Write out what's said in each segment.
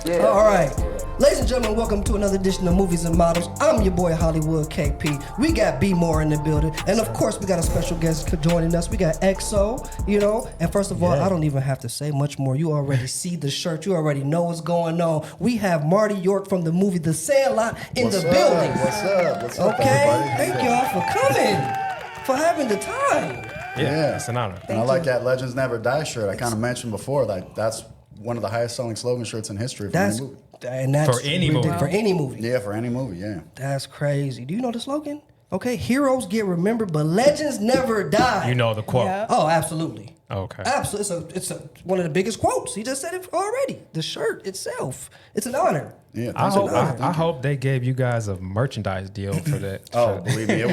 Yeah. All right. Ladies and gentlemen, welcome to another edition of Movies and Models. I'm your boy Hollywood KP. We got B More in the building. And of course, we got a special guest joining us. We got EXO, And first of all, I don't even have to say much more. You already see the shirt. You already know what's going on. We have Marty York from the movie The Sandlot in the building. What's up? What's up, okay? everybody? Thank y'all for coming, for having the time. Yeah, it's an honor. And I like that Legends Never Die shirt. I kind of mentioned before, like that's one of the highest selling slogan shirts in history for any movie. And that's for any movie. For any movie. Yeah, for any movie, yeah. That's crazy. Do you know the slogan? Okay, heroes get remembered, but legends never die. You know the quote. Yeah. Oh, absolutely. Okay. Absolutely. It's one of the biggest quotes. He just said it already. The shirt itself. It's an honor. Yeah, I hope they gave you guys a merchandise deal for that. Oh, believe me, it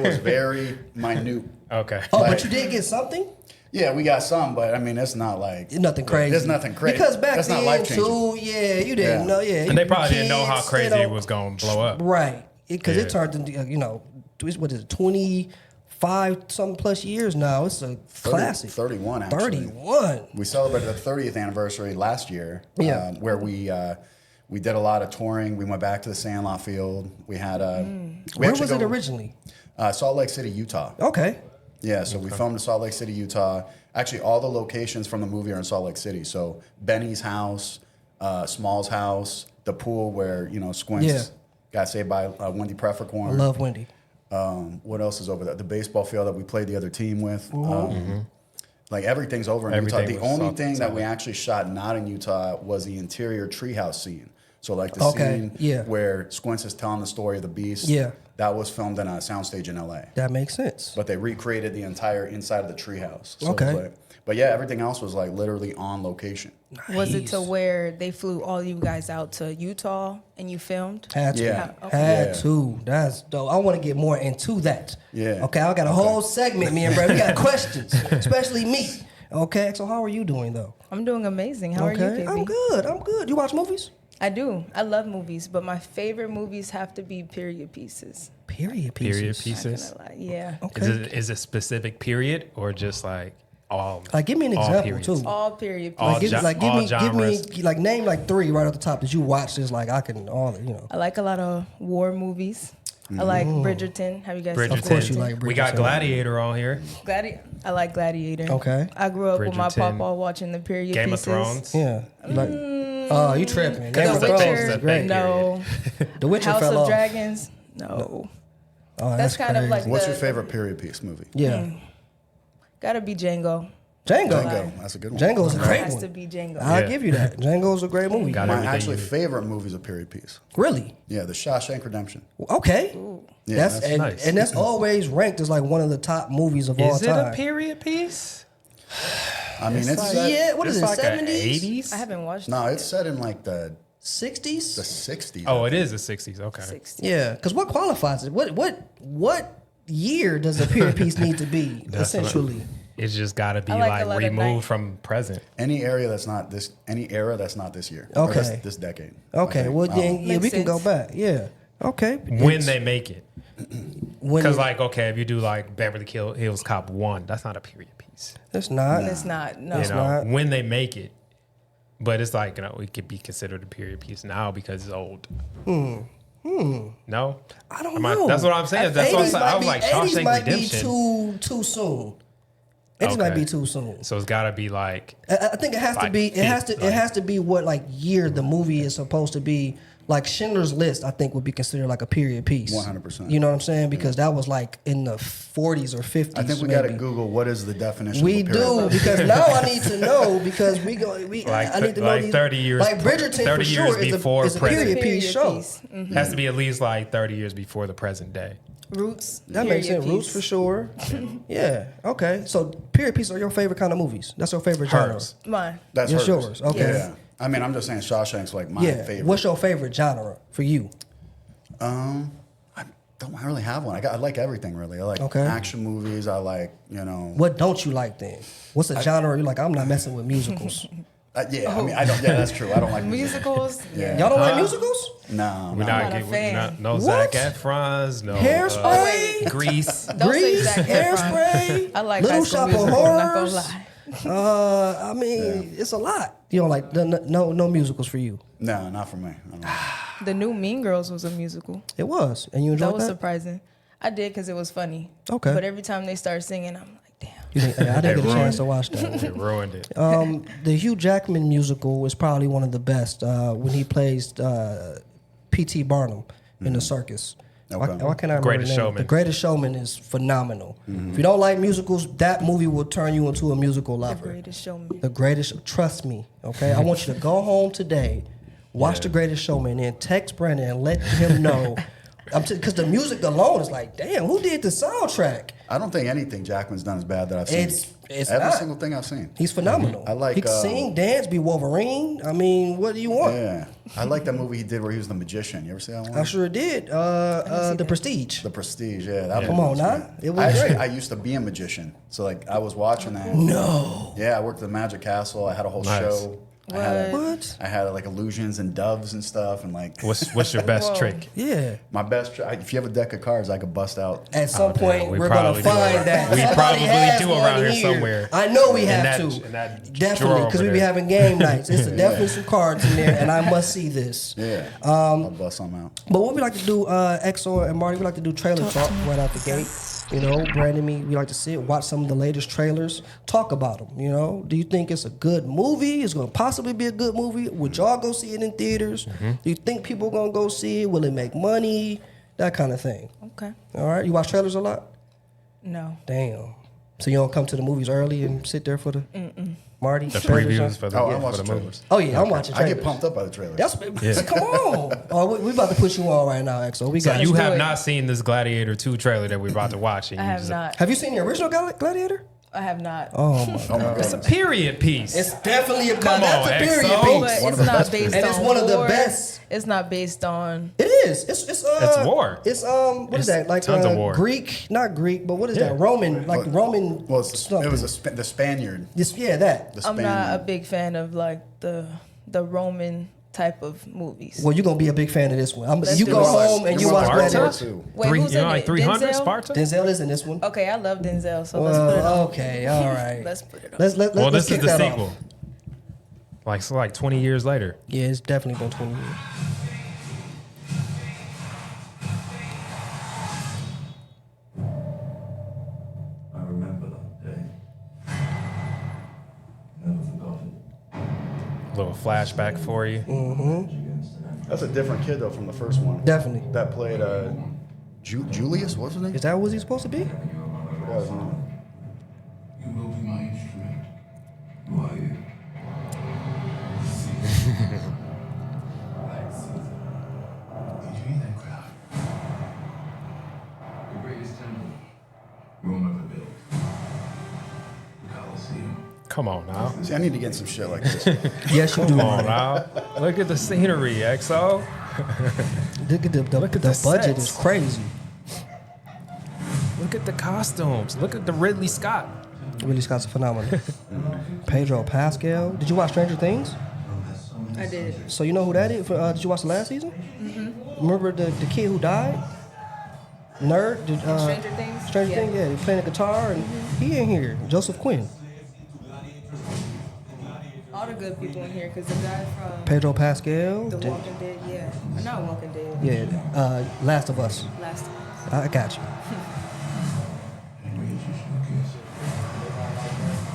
was very minute. Okay. Oh, but you did get something? Yeah, we got some, but I mean, it's not like nothing crazy. There's nothing crazy. Because back that's then, not life-changing. you didn't know. Yeah, and they probably didn't know how crazy it was going to blow up. Right. Because it turned into, what is it, 25 something plus years now. It's a classic. 31, actually. 31. We celebrated the 30th anniversary last year, where we did a lot of touring. We went back to the Sandlot field. We had Where was it originally? Salt Lake City, Utah. Okay. Yeah, so we filmed in Salt Lake City, Utah. Actually, all the locations from the movie are in Salt Lake City. So Benny's house, Small's house, the pool where Squints got saved by Wendy Peppercorn. I love Wendy. What else is over there? The baseball field that we played the other team with. Like everything's over in Utah. The only thing that we actually shot not in Utah was the interior treehouse scene. So like the scene where Squints is telling the story of the beast. Yeah. That was filmed in a soundstage in LA. That makes sense. But they recreated the entire inside of the treehouse. So okay. But yeah, everything else was like literally on location. Nice. Was it to where they flew all you guys out to Utah and you filmed? Had to. Had to. That's dope. I want to get more into that. Yeah. Okay, I got a whole segment, me and Brad. We got questions, especially me. Okay, so how are you doing though? I'm doing amazing. How are you, KB? I'm good. You watch movies? I do. I love movies, but my favorite movies have to be period pieces. Period pieces? Period pieces? Yeah. Okay. Is it specific period or just like all? Like, give me an example too. All period pieces. Give me like name like 3 right off the top that you watch. Is like I can I like a lot of war movies. I like Bridgerton. Have you guys seen Of course you like Bridgerton. We got Gladiator on here. I like Gladiator. Okay. I grew up with my papa watching the period Game pieces. of Thrones. Yeah. Oh, you tripping. The Witcher, great. No. The Witcher House fell of off. Dragons, no. Oh, that's kind of like What's your favorite period piece movie? Yeah. Gotta be Django. Django. That's a good one. Django's a great It has one. to be Django. I'll give you that. Django's a great movie. My actually favorite movie is a period piece. Really? Yeah, The Shawshank Redemption. Okay. Yeah, that's nice. And that's always ranked as like one of the top movies of all time. Is it a period piece? I mean, it's set, what is it, like 70s? 80s? I haven't watched it. No, it's set in like the 60s? The 60s. Oh, it is the 60s. Okay. 60s. Yeah, because what qualifies it? What year does a period piece need to be, essentially? It's just got to be like like removed from present. Any era that's not this year. Okay. Or this decade. Okay, well, then we can go back. Yeah. Okay. When they make it. Because, if you do like Beverly Hills Cop 1, that's not a period piece. It's not. It's not. No. It's not. When they make it. But it's like, it could be considered a period piece now because it's old. No? I don't know. That's what I'm saying. That's what I'm saying. I was like, Shawshank Redemption. 80s might be too soon. It might be too soon. So it's got to be like. I think it has to be. It has to be what like year the movie is supposed to be. Like Schindler's List, I think would be considered like a period piece. 100%. You know what I'm saying? Because that was like in the 40s or 50s. I think we got to Google what is the definition. We of a period do because now I need to know because I need to know like these, 30 years. Like Bridgerton 30 for years sure before is a period piece show. Mm-hmm. Has to be at least like 30 years before the present day. Roots. That makes sense. Roots for sure. Yeah. Okay. So period pieces are your favorite kind of movies. That's your favorite genre. Mine. That's yours. Okay. Yeah. I mean, I'm just saying Shawshank's like my favorite. What's your favorite genre for you? I don't really have one. I like everything really. I like action movies. I like, What don't you like then? What's a genre you're like, I'm not messing with musicals? I mean, I don't. Yeah, that's true. I don't like musicals. Yeah. Y'all don't like musicals? No, we're not a fan. No Zac Efron's. No Hairspray. Grease. Hairspray. I like Little High School Shop of Musical, I'm not gonna Horrors. lie. I mean, it's a lot. You don't like no musicals for you. No, not for me. I don't know. The new Mean Girls was a musical. It was, and you enjoyed That that. was surprising. I did because it was funny. Okay. But every time they start singing, I'm like, damn. You think, I didn't get a chance to watch that. It ruined it. The Hugh Jackman musical is probably one of the best when he plays P.T. Barnum in the circus. Okay. Why can't I remember Greatest the name? Showman. The Greatest Showman is phenomenal. If you don't like musicals, that movie will turn you into a musical The lover. Greatest Showman. The Greatest, trust me, okay? I want you to go home today, watch The Greatest Showman, and text Brandon and let him know. Because the music alone is like, damn, who did the soundtrack? I don't think anything Jackman's done is bad that I've seen. It's Every not. single thing I've seen. He's phenomenal. I like, he can sing, dance, be Wolverine. I mean, what do you want? Yeah, I like that movie he did where he was the magician. You ever see that one? I sure did. The Prestige. The Prestige. Yeah, that Come movie on, was now. great. It was great. I used to be a magician, so like I was watching that. No. Yeah, I worked at the Magic Castle. I had a whole Nice. show. What? I had like illusions and doves and stuff, and like What's your best trick? Yeah. my best. If you have a deck of cards, I could bust out. At some point, we we're going probably to do find around- that. we Somebody probably has do one around here somewhere. I know we In have that- to. in that Definitely, drawer because over we be there. having game nights. It's definitely some cards in there, and I must see this. Yeah, I'll bust some out. But what we like to do, XO and Marty, we like to do trailer talk right out the gate. You know, Brandon, me, we like to sit, watch some of the latest trailers, talk about them. You know, do you think it's a good movie? It's going to possibly be a good movie. Would y'all go see it in theaters? Do you think people going to go see it? Will it make money? That kind of thing. Okay. All right, you watch trailers a lot? No. Damn. So you don't come to the movies early and sit there for the Marty The trailers? previews for the, Oh, I for watch the the movies. trailers. Oh yeah, I'm watching I trailers. get pumped up by the trailers. That's come on. Oh, we about to put you on right now, XO. We So got you you. have do it. not seen this Gladiator 2 trailer that we're about to watch. And I you have just- not. Have you seen the original Gladiator? I have not. Oh my Oh my god. It's a god. period piece. It's definitely a Come that's on, a period XO. piece. But One it's of the not best based And on it's one of the war. best. It's not based on. It is. It's war. It's what is It's that? Like tons of war. Greek, not Greek, but what is Yeah. that? Roman, like Roman. Well, it something. was the Spaniard. Yeah, that. The I'm not a Spaniard. big fan of like the Roman type of movies. Well, you're gonna be a big fan of this one. Let's You do go it. home and you watch Sparta? Gladiator. too. Wait, who's in like it? 300 Denzel? Sparta? Denzel is in this one. Okay, I love Denzel, so let's put it Well, on. okay, all right. Let's put it on. Let's Well, let's this is kick the that sequel. off. Like 20 years later. Yeah, it's definitely been 20 years. I remember that day. Never forgotten. Little flashback for you. That's a different kid though from the first one. Definitely. That played Julius. What's his name? Is that what he's supposed to be? Yeah, his name. You will be my instrument. Who are you? Did you hear that crowd? The greatest temple Rome ever built. The Colosseum. Come on now. See, I need to get some shit like this. Yes, you do. Come on now. Look at the scenery, XO. Look at the the budget sets. is crazy. Look at the costumes. Look at the Ridley Scott. Ridley Scott's a phenomenon. Pedro Pascal. Did you watch Stranger Things? I did. So you know who that is? Did you watch the last season? Remember the kid who died? Nerd? Stranger Things? Stranger Yeah. Things, yeah. He playing the guitar and he in here. Joseph Quinn. All the good people in here, because the guy from Pedro Pascal. The Walking Dead, yeah. Not Walking Dead. Yeah, Last of Us. Last of Us. I got you.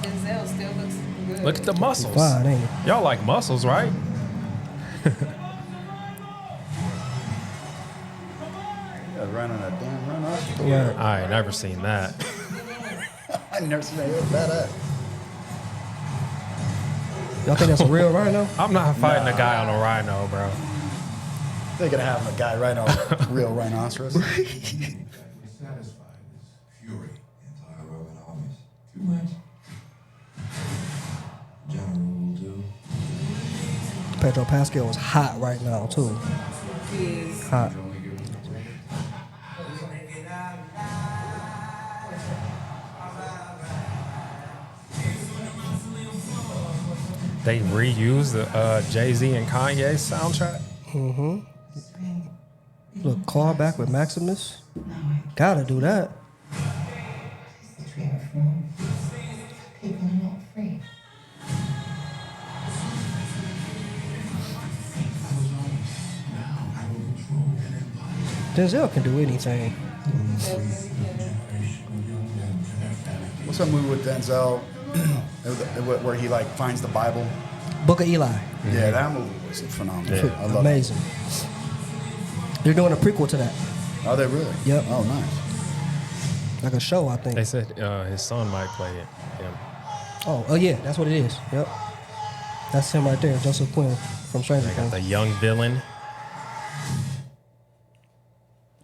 Denzel still looks good. Look at the muscles. Fine, ain't it? Y'all like muscles, right? Yeah, running a damn run off. Yeah. I ain't never seen that. I never seen that. It was badass. Y'all think that's a real rhino? I'm not fighting a guy on a rhino, bro. They're gonna have a guy right on a real rhinoceros. We satisfy this fury into our Roman armies. Too much. General will do. Pedro Pascal is hot right now, too. He is. Hot. They reused the Jay-Z and Kanye soundtrack. Look, call back with Maximus. Gotta do that. The tree of Rome. People are not free. Denzel can do anything. What's that movie with Denzel where he like finds the Bible? Book of Eli. Yeah, that movie was phenomenal. Yeah. I love Amazing. They're doing a prequel to that. it. Are they really? Yep. Oh, nice. Like a show, I think. They said his son might play it. Him. Oh yeah, that's what it is. Yep. That's him right there, Joseph Quinn from Stranger They got Things. the young villain.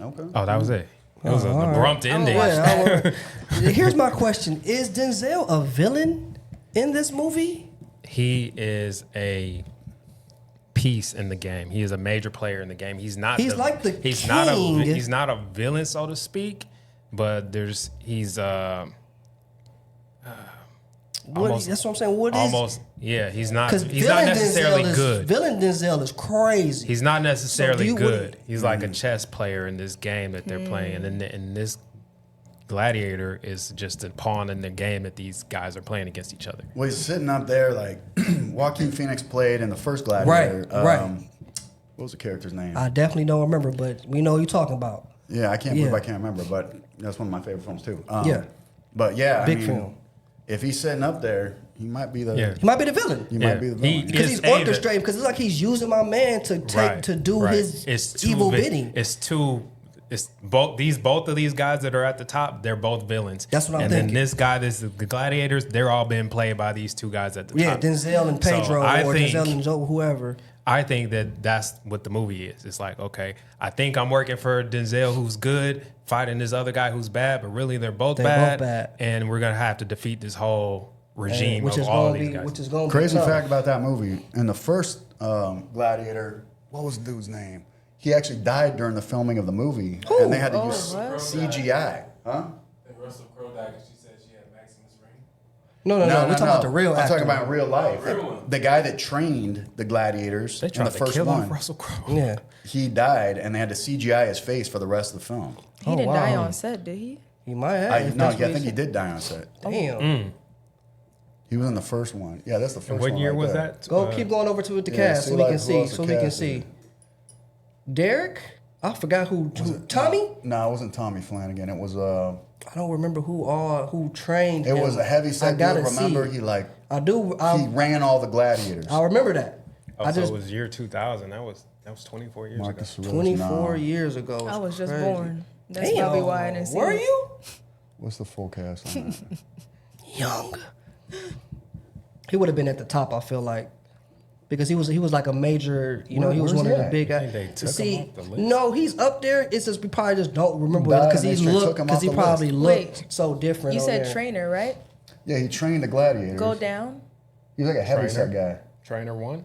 Okay. Oh, that was it. It was Oh, an all right. abrupt ending. Yeah, here's my question: is Denzel a villain in this movie? He is a piece in the game. He is a major player in the game. He's not. He's like the He's king. not a. He's not a villain, so to speak. But he's almost. That's what I'm saying. What is? Almost. Yeah. He's not. Because He's not necessarily good. Villain Denzel is crazy. He's not necessarily you good. would- He's like a chess player in this game that they're playing, and this Gladiator is just a pawn in the game that these guys are playing against each other. Well, he's sitting up there like Joaquin Phoenix played in the first Gladiator. Right. What was the character's name? I definitely don't remember, but we know who you're talking about. Yeah, I can't believe Yeah. I can't remember, but that's one of my favorite films too. Yeah. But yeah, Big I mean, film. if he's sitting up there, he might be the Yeah. He might be the villain. he Yeah. might be the He- villain. Because It's he's aimed at- orchestrating. Because it's like he's using my man to take to do his evil bidding. It's both of these guys that are at the top. They're both villains. That's what I'm and thinking. then this guy, the Gladiators. They're all being played by these two guys at the Yeah, top. Denzel and So Pedro, or Denzel and Joe, whoever. I think that's what the movie is. It's like, okay, I think I'm working for Denzel, who's good, fighting this other guy who's bad, but really they're both bad. And we're gonna have to defeat this whole regime Which of is all going these to be, guys. which is going to Crazy be tough. fact about that movie: in the first Gladiator, what was the dude's name? He actually died during the filming of the movie, and they had to use what? CGI. Huh? And Russell Crowe died because she said she had Maximus ring. No, we're talking about the real I'm actor. talking about in real life. Real one. The guy that trained the gladiators They in tried the to first kill off one, Russell Crowe. Yeah. he died, and they had to CGI his face for the rest of the film. He Oh, didn't die wow. on set, did he? He might have. I if that's what think he said. did die on set. Damn. He was in the first one. Yeah, that's the first one. What year right was there. that? Keep going over to the Yeah, cast see, so we like, can who see. else So the we can cast see. is? Derek? I forgot who. Tommy? No, it wasn't Tommy Flanagan. It was I don't remember who trained it him. was a heavy set I gotta dude. Remember, see. he like I do. he ran all the gladiators. I remember that. Oh, I so just it was year 2000. That was 24 years Marcus ago. Aurelius, 24 no. years ago. I was just crazy. born. That's Damn. probably why I didn't see Were it. you? What's the full cast on that? Young. He would have been at the top, I feel like. Because he was like a major, he was where's one he of the at? big I guys. think they took him See, off the list. no, he's up there. It's just we probably just don't remember Died because and he they straight looked took him because off he the probably list. looked so different. You on said there. trainer, right? Yeah, he trained the gladiators. Go down. He was like a heavy set guy. Trainer 1.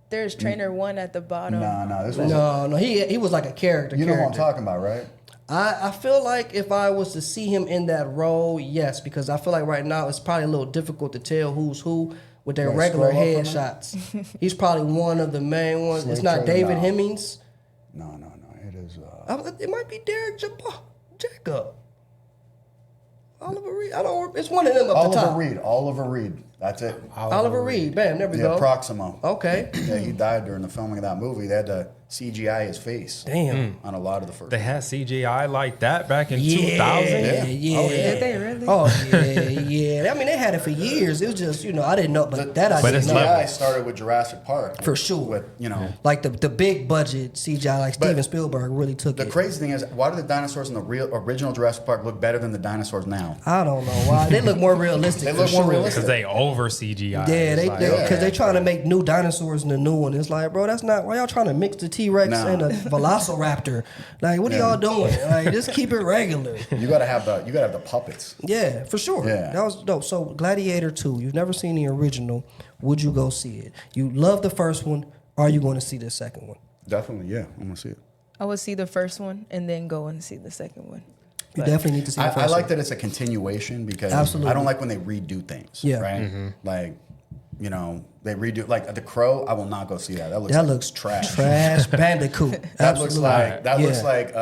There's trainer 1 at the bottom. No, this was No, he was like a character. you know what I'm character. talking about, right? I feel like if I was to see him in that role, yes, because I feel like right now it's probably a little difficult to tell who's who with their Wanna regular scroll up on headshots. He's probably one of the main ones. Slave It's not trader, David no. Hemmings. No, it is. It might be Derek Jacob. Oliver Reed. I don't. It's one of them up the top. Oliver Reed. That's it. Oliver Reed. Bam. There we Yeah, go. Proximo. Okay. Yeah, he died during the filming of that movie. They had to CGI his face Damn. on a lot of the first. They had CGI like that back in Yeah, 2000. yeah. Oh, Did they really? Oh yeah. I mean, they had it for years. It was just I didn't know, but that I But didn't it's know. level. CGI started with Jurassic Park. For sure. With Like the big budget CGI, like But Steven Spielberg really took the it. crazy thing is, why do the dinosaurs in the original Jurassic Park look better than the dinosaurs now? I don't know why. They look more realistic. They for look more sure. realistic. Because they over CGI. Yeah, It's they like, because okay. they trying to make new dinosaurs in the new one. It's like, bro, that's not why y'all trying to mix the T-Rex Nah. and a Velociraptor. Like, what are y'all doing? Like, just keep it regular. You gotta have the puppets. Yeah, for sure. Yeah. That was dope. So Gladiator 2, you've never seen the original. Would you go see it? You love the first one. Are you going to see the second one? Definitely, yeah. I'm gonna see it. I would see the first one and then go and see the second one. You definitely need to see the first I like one. that it's a continuation because Absolutely. I don't like when they redo things. Yeah. Right. Like, they redo like The Crow. I will not go see that. That looks trash. Trash Bandicoot. That looks Absolutely. looks like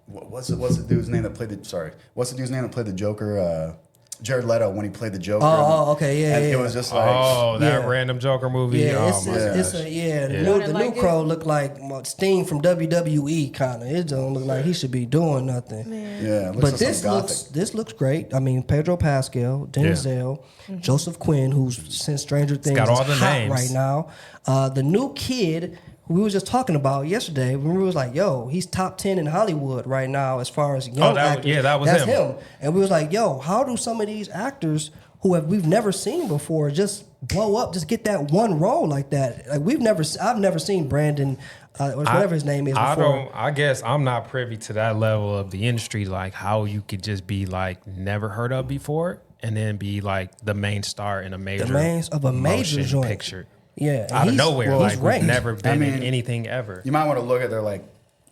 what's the dude's name that played the Joker? Jared Leto when he played the Joker. Oh, okay, yeah, and yeah. it was just like, that random Joker movie. Yeah, Oh my gosh. The new Crow looked like Sting from WWE kind of. It don't look like he should be doing nothing. yeah. It looks But like this looks great. I mean, Pedro Pascal, Denzel, Joseph Quinn, who's since Stranger Things got all is the hot names right now. The new kid who we were just talking about yesterday, when we was like, yo, he's top 10 in Hollywood right now as far as young actors. That's him. And we was like, yo, how do some of these actors we've never seen before just blow up, just get that one role like that? Like I've never seen Brandon, whatever his name is before. I guess I'm not privy to that level of the industry, like how you could just be like never heard of before and then be like the main star in a major major joint picture. Yeah, Out of nowhere, like we've ranked. never been in anything ever. You might want to look at their their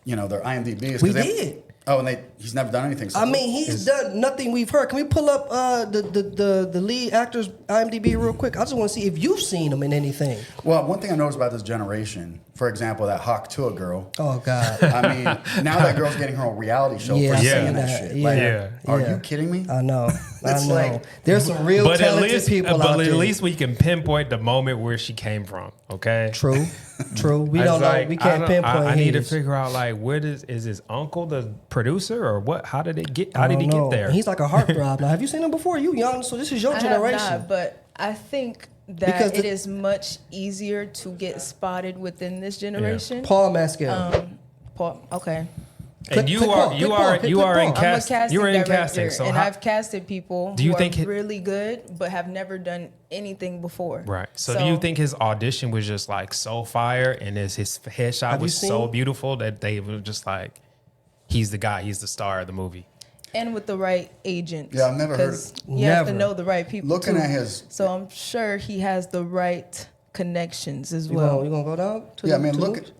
IMDb's. We did. Oh, and he's never done anything. I mean, he's done nothing we've heard. Can we pull up the lead actor's IMDb real quick? I just want to see if you've seen him in anything. Well, one thing I noticed about this generation, for example, that Hawk Tuah girl. Oh God! I mean, now that girl's getting her own reality show for saying that shit. Are you kidding me? I know. It's like there's some real talented people out there. But at least we can pinpoint the moment where she came from. Okay. True. We don't know. We can't pinpoint. I need to figure out is his uncle the producer or what? How did he get there? He's like a heartthrob. Now, have you seen him before? You young, so this is your generation. I have not, but I think that it is much easier to get spotted within this generation. Yeah. Paul Mescal. Paul. Okay. And you are in casting. You're in casting, so I've casted people who are really good, but have never done anything before. Right. So do you think his audition was just like so fire, and his headshot was so beautiful that they were just like, he's the guy, he's the star of the movie? And with the right agent. Yeah, I've never heard it. You have to know the right people. Looking at his, so I'm sure he has the right connections as well. You gonna go down?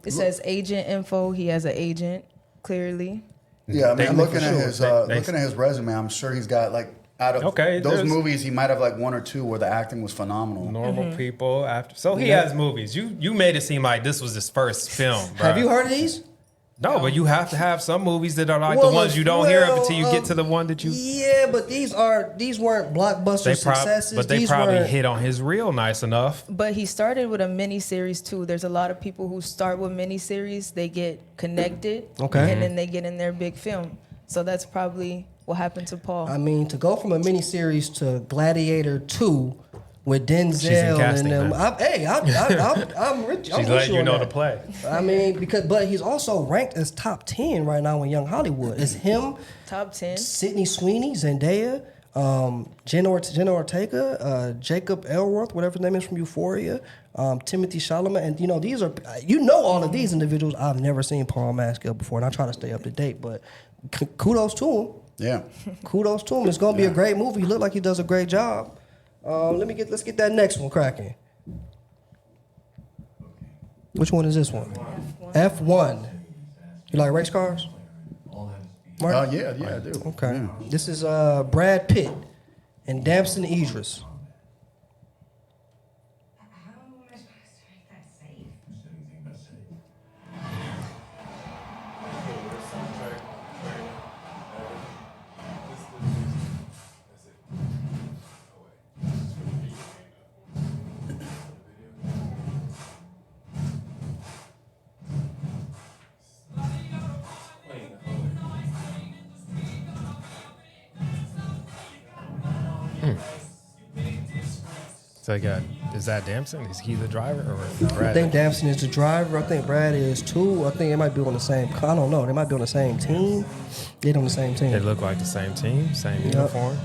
It says agent info. He has an agent. Clearly. Yeah, I mean, looking at his resume, I'm sure he's got out of those movies, he might have one or two where the acting was phenomenal. Normal people after, so he has movies. You made it seem like this was his first film. Bro. Have you heard of these? No, but you have to have some movies that are like the ones you don't hear of until you get to the one that you. Yeah, but these weren't blockbuster successes. But they probably hit on his reel nice enough. But he started with a miniseries too. There's a lot of people who start with miniseries. They get connected, and then they get in their big film. So that's probably what happened to Paul. I mean, to go from a miniseries to Gladiator 2. With Denzel and them, I'm rich. She's letting you know to play. I mean, but he's also ranked as top 10 right now in Young Hollywood. It's him, top 10. Sydney Sweeney, Zendaya, Jenna Ortega, Jacob Elworth, whatever his name is from Euphoria, Timothy Chalamet, and these are all of these individuals. I've never seen Paul Mescal before, and I try to stay up to date. But kudos to him. Yeah, kudos to him. It's gonna be a great movie. He look like he does a great job. Let's get that next one cracking. Which one is this one? F1. You like race cars? Yeah, I do. Okay. Yeah. This is Brad Pitt and Damson Idris. So is that Damson? Is he the driver or Brad? I think Damson is the driver. I think Brad is too. I think they might be on the same. I don't know. They might be on the same team. They're on the same team. They look like the same team, same uniform.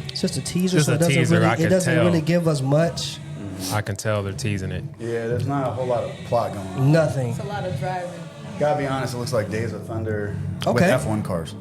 It's just a teaser, so it doesn't really give us much. I can tell they're teasing it. Yeah, there's not a whole lot of plot going on. Nothing. It's a lot of driving. Gotta be honest, it looks like Days of Thunder with F1 cars.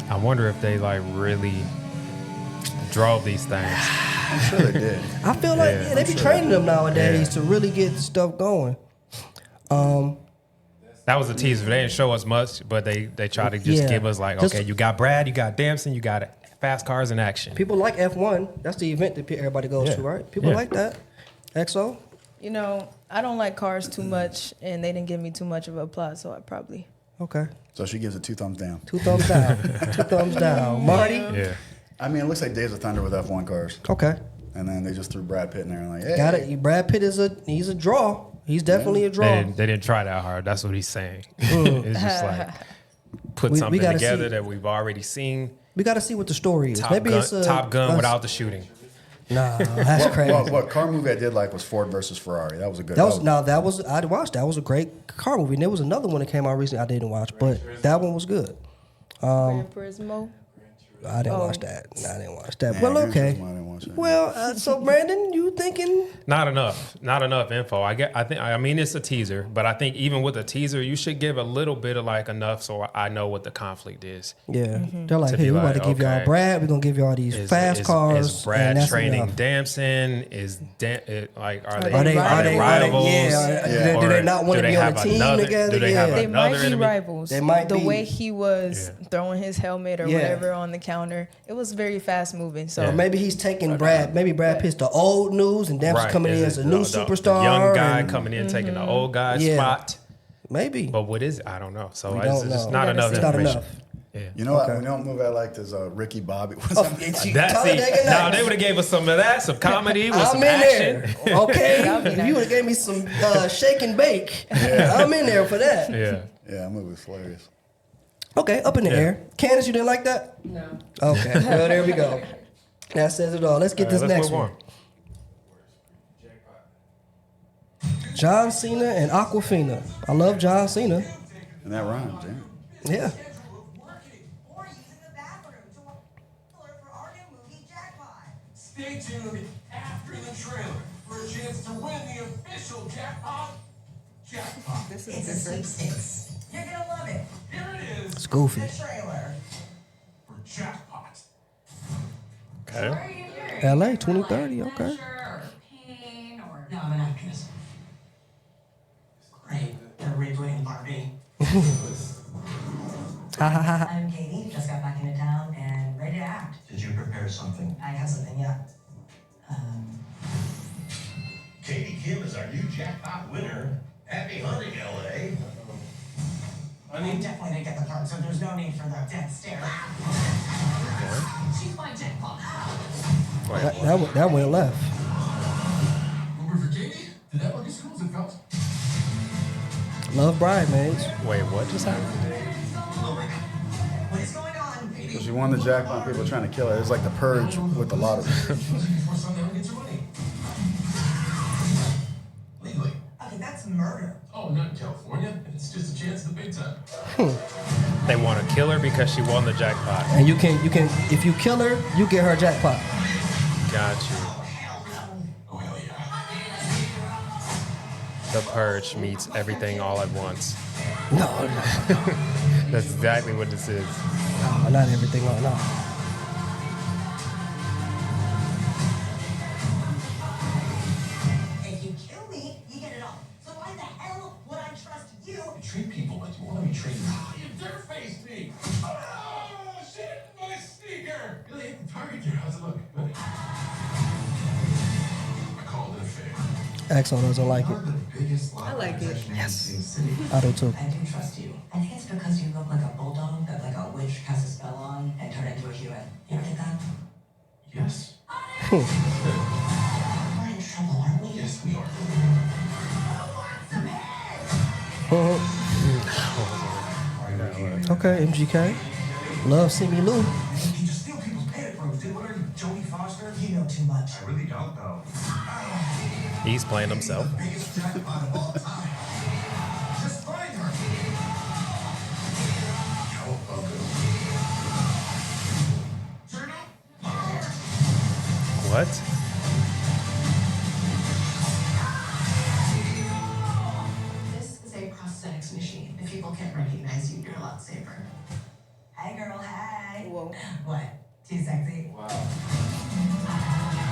I wonder if they really drove these things. I'm sure they did. I feel like they be training them nowadays to really get stuff going. That was a teaser. They didn't show us much, but they tried to just give us like, okay, you got Brad, you got Damson, you got fast cars in action. People like F1. That's the event that everybody goes to, right? People like that. XO? You know, I don't like cars too much, and they didn't give me too much of a plot, so I probably. Okay. So she gives it 2 thumbs down. 2 thumbs down. 2 thumbs down. Marty? Yeah. I mean, it looks like Days of Thunder with F1 cars. Okay. And then they just threw Brad Pitt in there and like, hey. Got it. Brad Pitt he's a draw. He's definitely a draw. They didn't try that hard. That's what he's saying. It's just like put something together that we've already seen. We got to see what the story is. Top Gun without the shooting. Nah, that's crazy. What car movie I did like was Ford versus Ferrari. That was a good. I watched. That was a great car movie. And there was another one that came out recently I didn't watch, but that one was good. Gran Turismo. I didn't watch that. No, I didn't watch that. Well, okay. Well, so Brandon, you thinking? Not enough info. I mean, it's a teaser, but I think even with a teaser, you should give a little bit of like enough so I know what the conflict is. Yeah, they're like, hey, we're about to give y'all Brad. We're gonna give y'all these fast cars. Is Brad training Damson? Are they rivals? Yeah. Do they not want to be on a team together? They might be rivals. They might be. The way he was throwing his helmet or whatever on the counter, it was very fast moving. So maybe he's taking Brad. Maybe Brad Pitt's the old news and Damson's coming in as a new superstar. The young guy coming in taking the old guy's spot. Maybe. But what is it? I don't know. So it's just not enough information. Yeah. You know what? You know what movie I liked is Ricky Bobby. They would have gave us some of that, some comedy with some action. There. Okay, you would have gave me some shake and bake. I'm in there for that. Yeah, that movie was hilarious. Okay, up in the air. Candace, you didn't like that? No. Okay, well, there we go. That says it all. Let's get this next one. John Cena and Aquafina. I love John Cena. And that rhymes, yeah. Stay tuned after the trailer for a chance to win the official Jackpot. Jackpot. This is different. Sweepstakes. You're gonna love it. Here it is. It's goofy. The trailer for Jackpot. Okay. LA 2030. Okay. Pain or no, I'm an actress. Great. They're rebooting Barbie. I'm Katie. Just got back into town and ready to act. Did you prepare something? I have something, yeah. Katie Kim is our new Jackpot winner. Happy hunting, LA. I mean, definitely didn't get the part, so there's no need for the death stare. She's my Jackpot. That went left. Uber for Katie? Did that work as cool as it felt? Love Bridesmaids. Wait, what just happened? What is going on? So she won the jackpot. People trying to kill her. It's like the purge with the lottery. Before sundown gets your money. Legally. Okay, that's murder. Oh, not in California. It's just a chance at the big time. They want to kill her because she won the jackpot. And you can, if you kill her, you get her jackpot. Got you. Oh, hell yeah. The Purge meets everything all at once. No. That's exactly what this is. No, not everything. No. If you kill me, you get it all. So why the hell would I trust you? You treat people like you want to be treated. You dare face me! Oh, shit! My sneaker! Really hit the target there. How's it look? Good. I called it a fail. Axel doesn't like it. I like it. Yes. I do too. I do trust you. I think it's because you look like a bulldog that like a witch cast a spell on and turned into a human. You ever did that? Yes. We're in trouble, aren't we? Yes, we are. Okay, MGK. Love Simi Lou. You just steal people's panic rooms, dude. What are you, Jodie Foster? You know too much. I really don't know. He's playing himself. Biggest jackpot of all time. Just find her. Turn up. What? This is a prosthetics machine. If people can't recognize you, you're a lot safer. Hey, girl, hey. Whoa. What? Too sexy?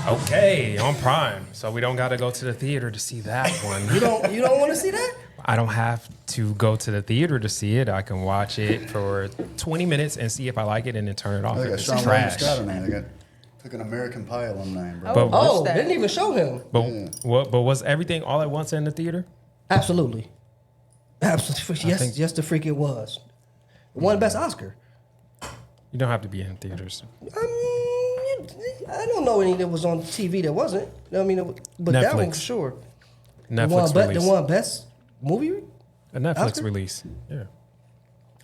Okay, on Prime. So we don't got to go to the theater to see that one. You don't want to see that? I don't have to go to the theater to see it. I can watch it for 20 minutes and see if I like it and then turn it off. They If got it's Sean trash. Scott in there. They got took an American Pie alumni, bro. I would watch Oh, that. they didn't even show him. But was everything all at once in the theater? Absolutely. Absolutely. Yes, the freak it was. It won Best Oscar. You don't have to be in theaters. I don't know any that was on TV that wasn't. I mean, but that one Netflix. for sure. Netflix release. The one Best Movie? A Netflix Oscar? release. Yeah.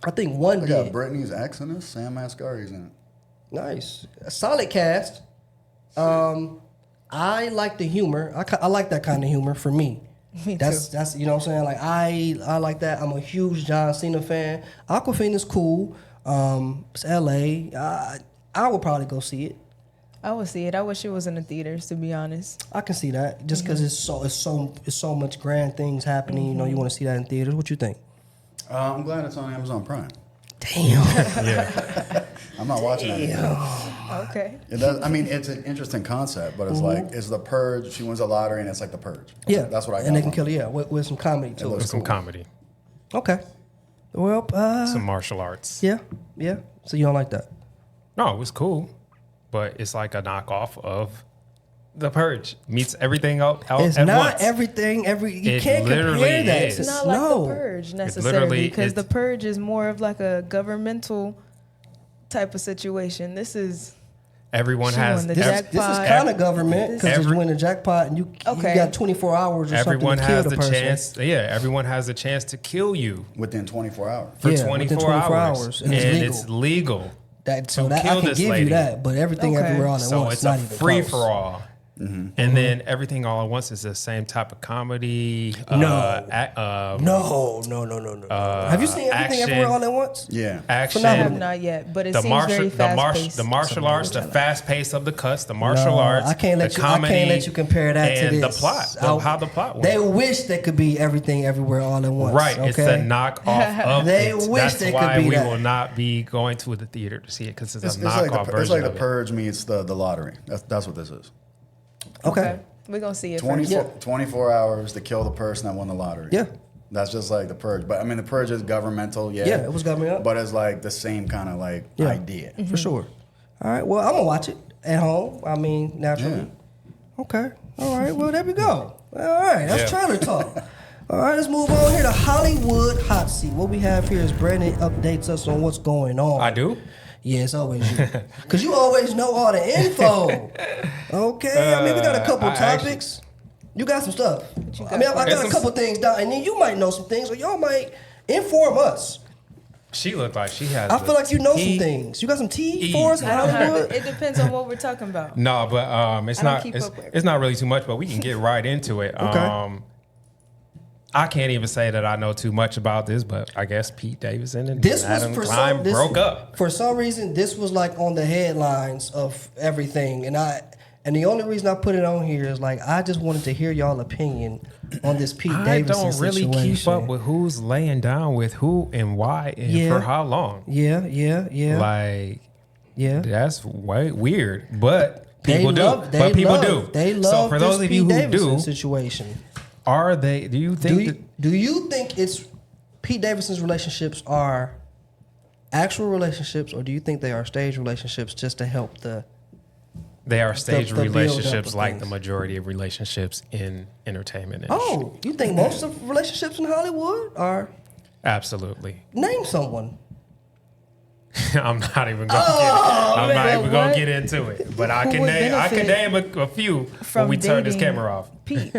I think one They got did. Brittany's ex in this. Sam Asghari's in it. Nice. A solid cast. I like the humor. I like that kind of humor for me. Me That's you know what I'm saying? Like I like that. I'm a huge John Cena fan. Aquafina is cool. It's LA. I would probably go see it. I would see it. I wish it was in the theaters, to be honest. I can see that just because it's so much grand things happening. You know, you want to see that in theaters. What you think? I'm glad it's on Amazon Prime. Damn. Yeah. I'm not watching that. Okay. It does, I mean, it's an interesting concept, but it's like, it's The Purge. She wins the lottery, and it's like The Purge. Yeah, That's what I got. And they can from kill it. it. With some comedy too. With some comedy. Okay. Well, Some martial arts. yeah. So you don't like that? No, it was cool. But it's like a knockoff of The Purge. Meets everything else It's at not once. everything. You It can't compare literally that. is. It's not No. like The Purge necessarily, literally because is- The Purge is more of like a governmental type of situation. This is Everyone She has won the This jackpot. is kind of government because Every- you win a jackpot and you Okay. got 24 hours or everyone something to kill has the the person. chance. Yeah, everyone has the chance to kill you Within 24 hours. for Yeah, 24, within 24 hours. hours, And, and it's it's legal. So to that I kill can this give lady. you that, but everything Okay. everywhere all at So once, it's not a even free close. for all. And then everything all at once is the same type of comedy. No. No. Have you seen everything action. everywhere all at once? Yeah. Action. I Phenomenal. have not yet, but it The seems martial, very the, fast martial, the martial arts, the fast pace of the cuts, the martial No, arts. I can't let the you. comedy, I can't let you compare that to and this. the plot. How the plot was. They wish they could be everything everywhere all at once. Right, Okay? it's a knockoff of They it. wish That's they could why be we that. will not be going to the theater to see it because it's a It's knockoff like version it's like of The it. Purge meets the lottery. That's what this is. Okay. We're gonna see it 24, first. 24 hours to kill the person that won the lottery. Yeah. That's just like The Purge. But I mean, The Purge is governmental, yeah. Yeah, it was government. But it's like the same kind of like Yeah. idea. For sure. All right. Well, I'm gonna watch it at home. I mean, naturally. Okay. All right. Well, there we go. All right. That's trailer talk. All right. Let's move on here to Hollywood Hot Seat. What we have here is Brandon updates us on what's going on. I do? Yeah, it's always you. Because you always know all the info. Okay. I mean, we got a couple I topics. You got some stuff. I mean, I got It's a couple things down, and then you might know some things, or y'all might inform us. She looked like she has. I feel like you know some tea. things. You got some tea for us, I don't have Hollywood? it depends on what we're talking about. No, but it's I don't not. keep It's, up with it's not really too much, but we can get right into it. Okay. I can't even say that I know too much about this, but I guess Pete Davidson and This was Adam for Klein some this, broke up. For some reason, this was like on the headlines of everything, and the only reason I put it on here is like I just wanted to hear y'all opinion on this Pete I Davidson don't really situation. keep up with who's laying down with who and why and Yeah. for how long. Yeah. Like Yeah. that's way weird, but They people do. love- But people do. They love So for those this of you Pete who Davidson do, situation. are they? Do you think? Do you think it's Pete Davidson's relationships are actual relationships, or do you think they are stage relationships just to help the? They are stage the build-up relationships of like things? the majority of relationships in entertainment industry. Oh, you think most of relationships in Hollywood are? Absolutely. Name someone. I'm not even gonna what? get into it. But I Who can would name benefit a few when from we turn this dating camera off. Pete,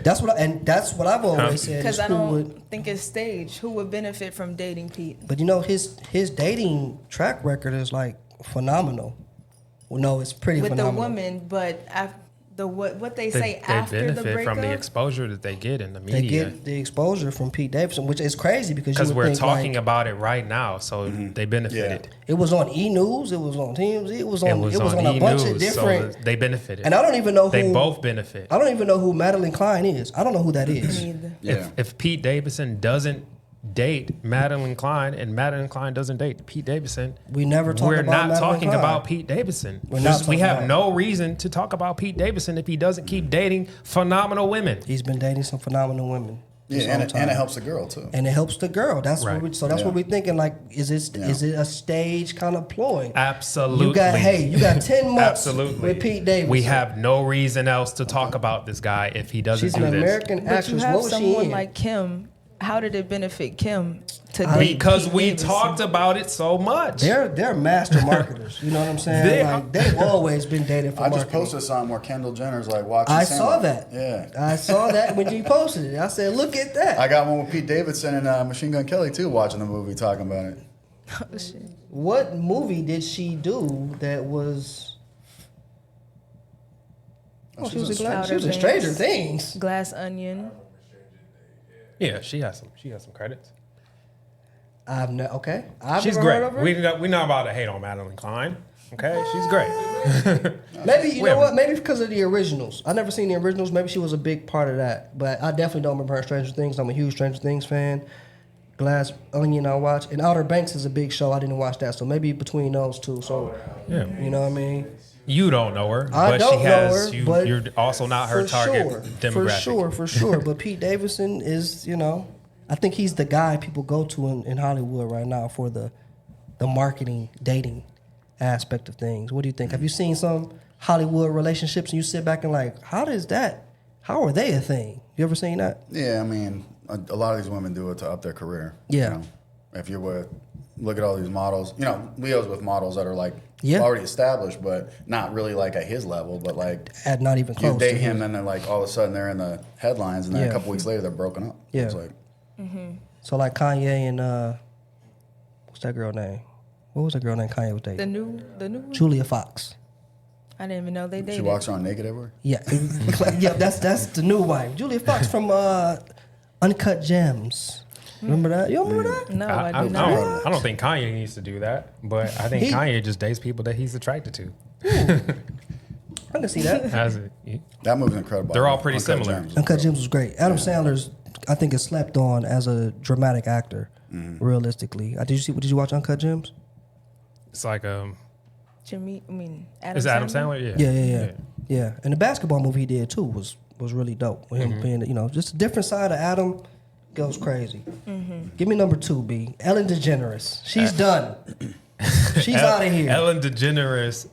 That's what I've always said. because is I who don't would- think it's staged. Who would benefit from dating Pete? But you know his dating track record is like phenomenal. Well, no, it's pretty With phenomenal. the woman, but what they They, say they after the benefit breakup. from the exposure that they get in the They media. get the exposure from Pete Davidson, which is crazy because you Because would we're think, talking like, about it right now, so they benefited. it was on E News, it was on TMZ, it was on a E! bunch News, of different. so they benefited. And I don't even know who They both benefit. I don't even know who Madeline Klein is. I don't know who that is. Neither. Yeah. If Pete Davidson doesn't date Madeline Klein and Madeline Klein doesn't date Pete Davidson, We never talk we're about not Madeline talking Klein. about Pete Davidson. We're not We talking have about- no reason to talk about Pete Davidson if he doesn't keep dating phenomenal women. He's been dating some phenomenal women. Yeah, and it helps the girl too. And it helps the girl. That's Right. what what we're thinking. Like, is it a stage kind of ploy? Absolutely. You got 10 months Absolutely. with Pete Davidson. We have no reason else to talk about this guy if he doesn't She's do an this. American But actress. you have What was she someone in? like Kim. How did it benefit Kim to date Because Pete we Davidson? talked about it so much. They're master marketers. You know what I'm saying? They've always been dating for I marketing. just posted something where Kendall Jenner's like watching. I Sandlot. saw that. Yeah. I saw that when you posted it. I said, look at that. I got one with Pete Davidson and Machine Gun Kelly too, watching the movie, talking about it. Oh, shit. What movie did she do that was... Oh, she was in Stranger Things. Glass Onion. Yeah, she has some credits. I've never She's heard great. of her. We're not about to hate on Madeline Klein. Okay, she's great. Maybe you know what? Maybe because of the originals. I never seen the originals. Maybe she was a big part of that. But I definitely don't remember her in Stranger Things. I'm a huge Stranger Things fan. Glass Onion I watch, and Outer Banks is a big show. I didn't watch that, so maybe between those two. So Yeah. you know what I mean. You don't know her, I but don't she has. know her, but You're also not her for target sure, demographic. For sure. But Pete Davidson is, I think he's the guy people go to in Hollywood right now for the marketing, dating aspect of things. What do you think? Have you seen some Hollywood relationships and you sit back and like, how are they a thing? You ever seen that? Yeah, I mean, a lot of these women do it to up their career. Yeah. If you're with, look at all these models. Leo's with models that are like Yeah. already established, but not really like at his level. But like, At not even close. you date to him, and then like all of a sudden they're in the headlines, and then Yeah. a couple weeks later they're broken up. Yeah. It's like, So like Kanye and what's that girl name? What was that girl name Kanye was dating? The new one? Julia Fox. I didn't even know they dated. she walks around naked everywhere. Yeah, yeah, that's the new wife, Julia Fox from Uncut Gems. Remember that? You remember that? No, I do not. I don't think Kanye needs to do that, but I think Kanye just dates people that he's attracted to. I can see that. As it, That movie's incredible. They're all pretty Uncut similar. Gems is Uncut incredible. Gems was great. Adam Sandler's, I think, is slept on as a dramatic actor. Realistically, did you watch Uncut Gems? it's like Adam is it Adam Sandler? Yeah. And the basketball movie he did too was really dope. With him being, just a different side of Adam goes crazy. Give me number 2, B. Ellen DeGeneres. She's done. She's out of here. Ellen DeGeneres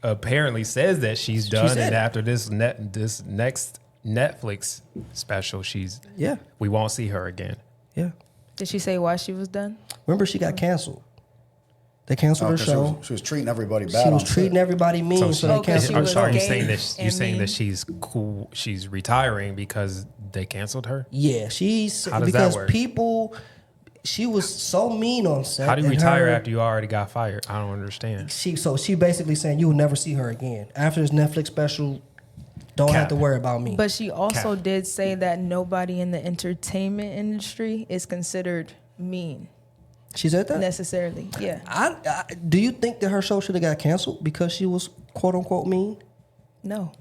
apparently says that she's done, said and it. after this next Netflix special, we won't see her again. Yeah. Did she say why she was done? Remember, she got canceled. They canceled her 'cause show. She was treating everybody bad. She was on treating set. everybody mean, so they Okay, canceled she her was show. Are you gay saying that and mean. she's cool? She's retiring because they canceled her. Yeah, she's How does that because work? people. She was so mean on set. How do you and retire her- after you already got fired? I don't understand. She basically saying you will never see her again after this Netflix special. Don't have to worry about me. But she also Cap. did say that nobody in the entertainment industry is considered mean She said that. necessarily. Yeah. Do you think that her show should have got canceled because she was quote unquote mean? No.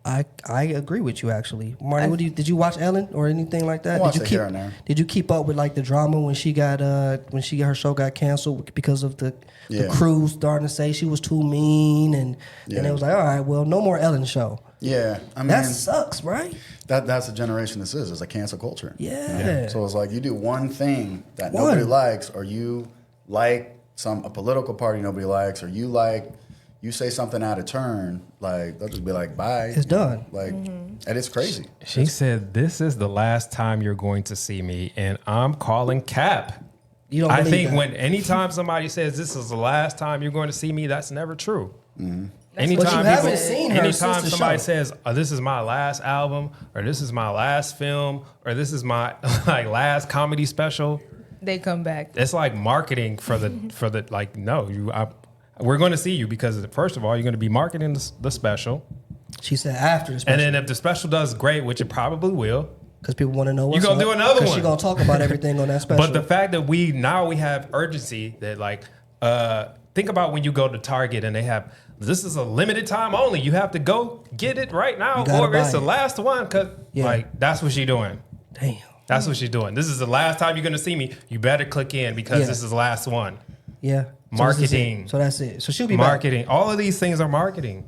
I agree with you actually, Marty. Did you watch Ellen or anything like that? I watched Did you it keep here and there. Did you keep up with like the drama when her show got canceled because of the Yeah. crew starting to say she was too mean and it was like, all right, well, no more Ellen show. Yeah, I mean That sucks, right? that's the generation this is. It's a cancel culture. Yeah. So it's like you do one thing that nobody likes, or you like a political party nobody likes, or you say something out of turn, like they'll just be like, bye. It's done. Like, and it's crazy. She said, "This is the last time you're going to see me," and I'm calling cap. You don't I believe think that. anytime somebody says this is the last time you're going to see me, that's never true. But you haven't seen her anytime since the somebody show. says, oh, "This is my last album," or "This is my last film," or "This is my last comedy special," They come back. it's like marketing for the like. No, we're going to see you because first of all, you're going to be marketing the special, She said after the special. and then if the special does great, which it probably will. Because people want to know what's gonna up, do another 'cause one. She gonna talk about everything on that special. But the fact that we have urgency that like think about when you go to Target and they have this is a limited time only. You have to go get it right now You gotta or it's buy the it. last one. Cause like that's what she's doing. Damn. That's what she's doing. This is the last time you're gonna see me. You better click in because Yeah. this is the last one. Yeah. Marketing. So that's it. So she'll be back. Marketing. All of these things are marketing.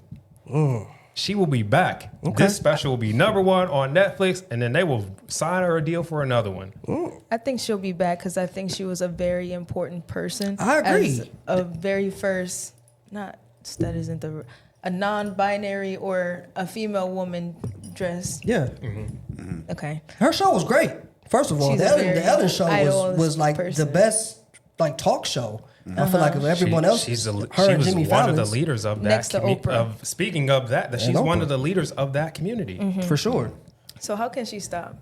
she will be back. Okay. This special will be #1 on Netflix, and then they will sign her a deal for another one. I think she'll be back because I think she was a very important person. I agree. As a very first, a non-binary or a female woman dressed. Yeah. Okay. Her show was great. First of all, She's the Ellen show idolized was like the person. best like talk show. I feel like of everyone else, She was and one Jimmy of the Fallon's, leaders of Next that. to Oprah. Speaking of that, she's one Oprah. of the leaders of that community. for sure. So how can she stop?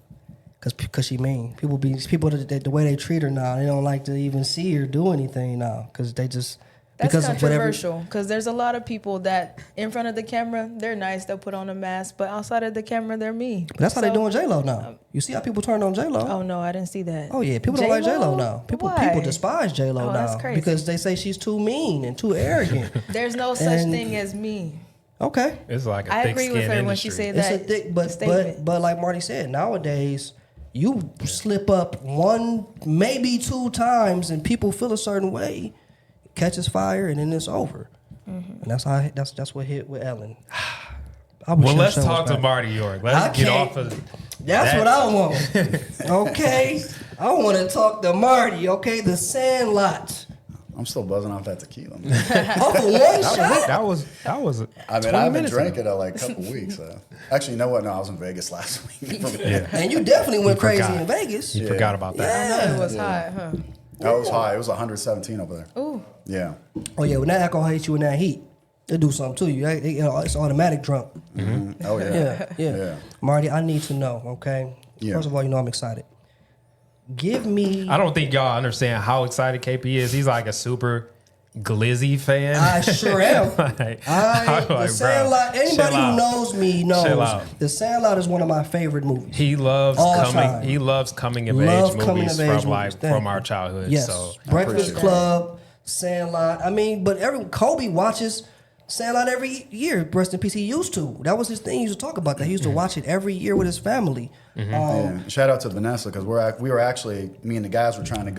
Cause she mean people the way they treat her now, they don't like to even see her do anything now because they just That's because of whatever. controversial because there's a lot of people that in front of the camera they're nice, they'll put on a mask, but outside of the camera they're mean. But that's how they So- doing J-Lo now. You see how people turn on J-Lo? Oh no, I didn't see that. Oh yeah, people don't like J-Lo now. People Why? despise J-Lo Oh, now that's crazy. because they say she's too mean and too arrogant. There's no such And- thing as mean. Okay. It's like a I thick agree with skin her industry. when she said It's that. a thick, but statement. like Marty said, nowadays you slip up one, maybe 2 times, and people feel a certain way, catches fire, and then it's over. And that's what hit with Ellen. I wish Well, her let's show was talk to back. Marty York. I Let's get can't- off of That's that. what I want. Okay, I want to talk to Marty. Okay, the Sandlot. I'm still buzzing off that tequila. Man. Off of one shot. That was. I mean, 20 I haven't minutes drank ago. it in like a couple weeks. Actually, you know what? No, I was in Vegas last week. Yeah. And you definitely went crazy forgot. in Vegas. You forgot about that. I know it was hot, huh? That was high. It was 117 over there. Ooh. Yeah. Oh yeah, when that alcohol hits you in that heat, it do something to you. It's automatic drunk. Oh yeah. Yeah. Yeah. Marty, I need to know. Okay. Yeah. First of all, you know I'm excited. Give me. I don't think y'all understand how excited KP is. He's like a super glizzy fan. I sure am. Like, The bro, Sandlot. Anybody chill who out. knows me Chill knows out. The Sandlot is one of my favorite movies. He loves All coming. time. He loves coming of Love age coming movies of age from like movies. Thank from you. our childhood. Yes. So Breakfast appreciate Club, Sandlot. I mean, but Kobe watches Sandlot every year. Rest in peace. He used to. That was his thing. He used to talk about that. He used to watch it every year with his family. Yeah. Shout out to Vanessa because we were actually, me and the guys were trying to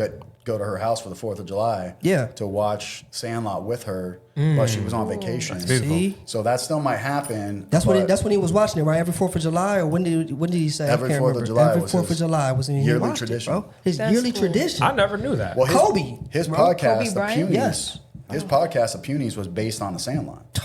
go to her house for the 4th of July. Yeah. To watch Sandlot with her while she was on vacation. beautiful. See? So that still might happen. That's but when he was watching it, right? Every 4th of July, or when did he say? Every I can't 4th of remember. July Every was 4th of his July was when he yearly watched tradition. it, bro. His That's yearly cool. tradition. I never knew that. Well, Kobe. His Bro, podcast, Kobe The Bryant? Punies. Yes. His podcast, The Punies, was based on the Sandlot.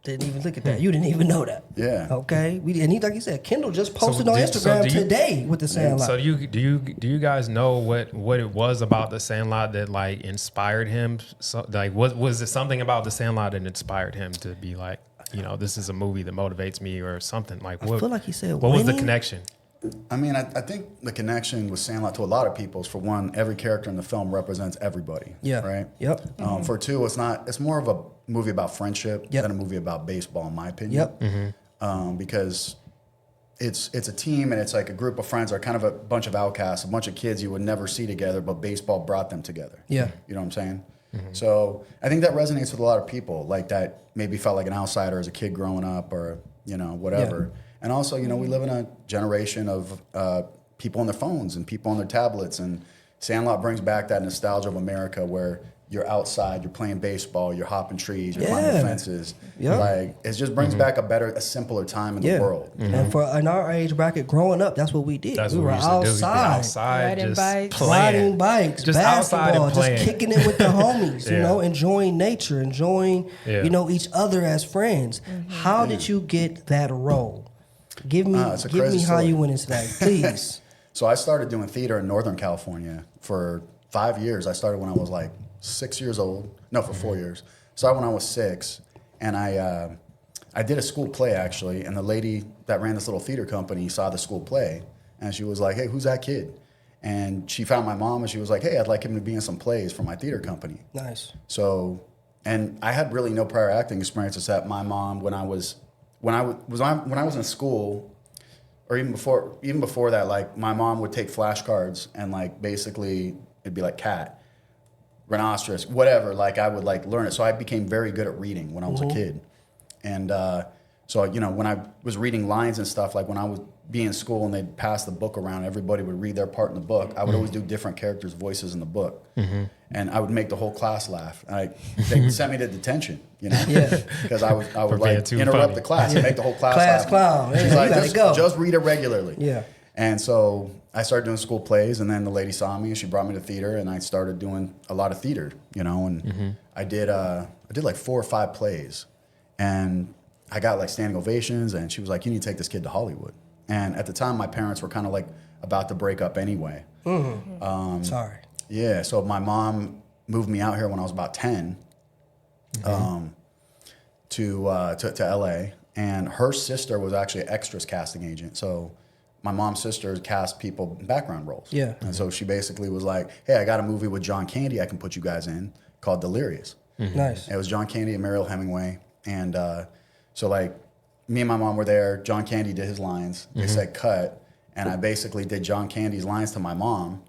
Didn't even look at that. You didn't even know that. Yeah. Okay. And he, like you said, Kendall just posted on do Instagram you- today with the Sandlot. So do you guys know what it was about the Sandlot that like inspired him? So like was it something about the Sandlot that inspired him to be like, you know, this is a movie that motivates me or something? Like what, feel like he said what was the winning. connection? I mean, I think the connection with Sandlot to a lot of people is, for one, every character in the film represents everybody. Yeah. Right? Yep. For two, it's more of a movie about friendship Yep. than a movie about baseball, in my opinion. Yep. Because it's a team and it's like a group of friends, are kind of a bunch of outcasts, a bunch of kids you would never see together, but baseball brought them together. Yeah. You know what I'm saying? So I think that resonates with a lot of people, like that maybe felt like an outsider as a kid growing up, or, you know, whatever. Yeah. And also, you know, we live in a generation of people on their phones and people on their tablets, and Sandlot brings back that nostalgia of America where you're outside, you're playing baseball, you're hopping trees, you're climbing Yeah. fences. Yeah. Like, it just brings back a simpler time in Yeah. the world. And for in our age bracket growing up, that's what we did. That's we what were we used to do. We'd be outside. outside, Riding just bikes. playing. Riding bikes, Just outside basketball, and just playing. kicking it with the homies, you Yeah. know, enjoying nature, enjoying, Yeah. you know, each other as friends. How did you get that role? Give me it's a how crazy story. you went into that, please. So I started doing theater in Northern California for 5 years. I started when I was like 6 years old. No, for 4 years. Started when I was 6, and I did a school play actually. And the lady that ran this little theater company saw the school play, and she was like, "Hey, who's that kid?" And she found my mom, and she was like, "Hey, I'd like him to be in some plays for my theater company." Nice. So, and I had really no prior acting experience except my mom when I was in school, or even before that. Like, my mom would take flashcards and like basically it'd be like cat, rhinoceros, whatever. Like, I would like learn it. So I became very good at reading when I was a kid, and So, you know, when I was reading lines and stuff, like when I would be in school and they'd pass the book around, everybody would read their part in the book. I would always do different characters' voices in the book. And I would make the whole class laugh. And they would send me to detention, you know? Because I would like interrupt the class and make the whole class laugh. Clown. She's like, just read it regularly. Yeah. And so I started doing school plays, and then the lady saw me and she brought me to theater, and I started doing a lot of theater, you know, and I did like 4 or 5 plays, and I got like standing ovations, and she was like, you need to take this kid to Hollywood. And at the time, my parents were kind of like about to break up anyway. Sorry. Yeah, so my mom moved me out here when I was about 10 to LA, and her sister was actually an extras casting agent. So my mom's sister cast people in background roles. Yeah. And so she basically was like, hey, I got a movie with John Candy I can put you guys in called Delirious. Nice. And it was John Candy and Mariel Hemingway. And so like me and my mom were there. John Candy did his lines. They said cut. And I basically did John Candy's lines to my mom.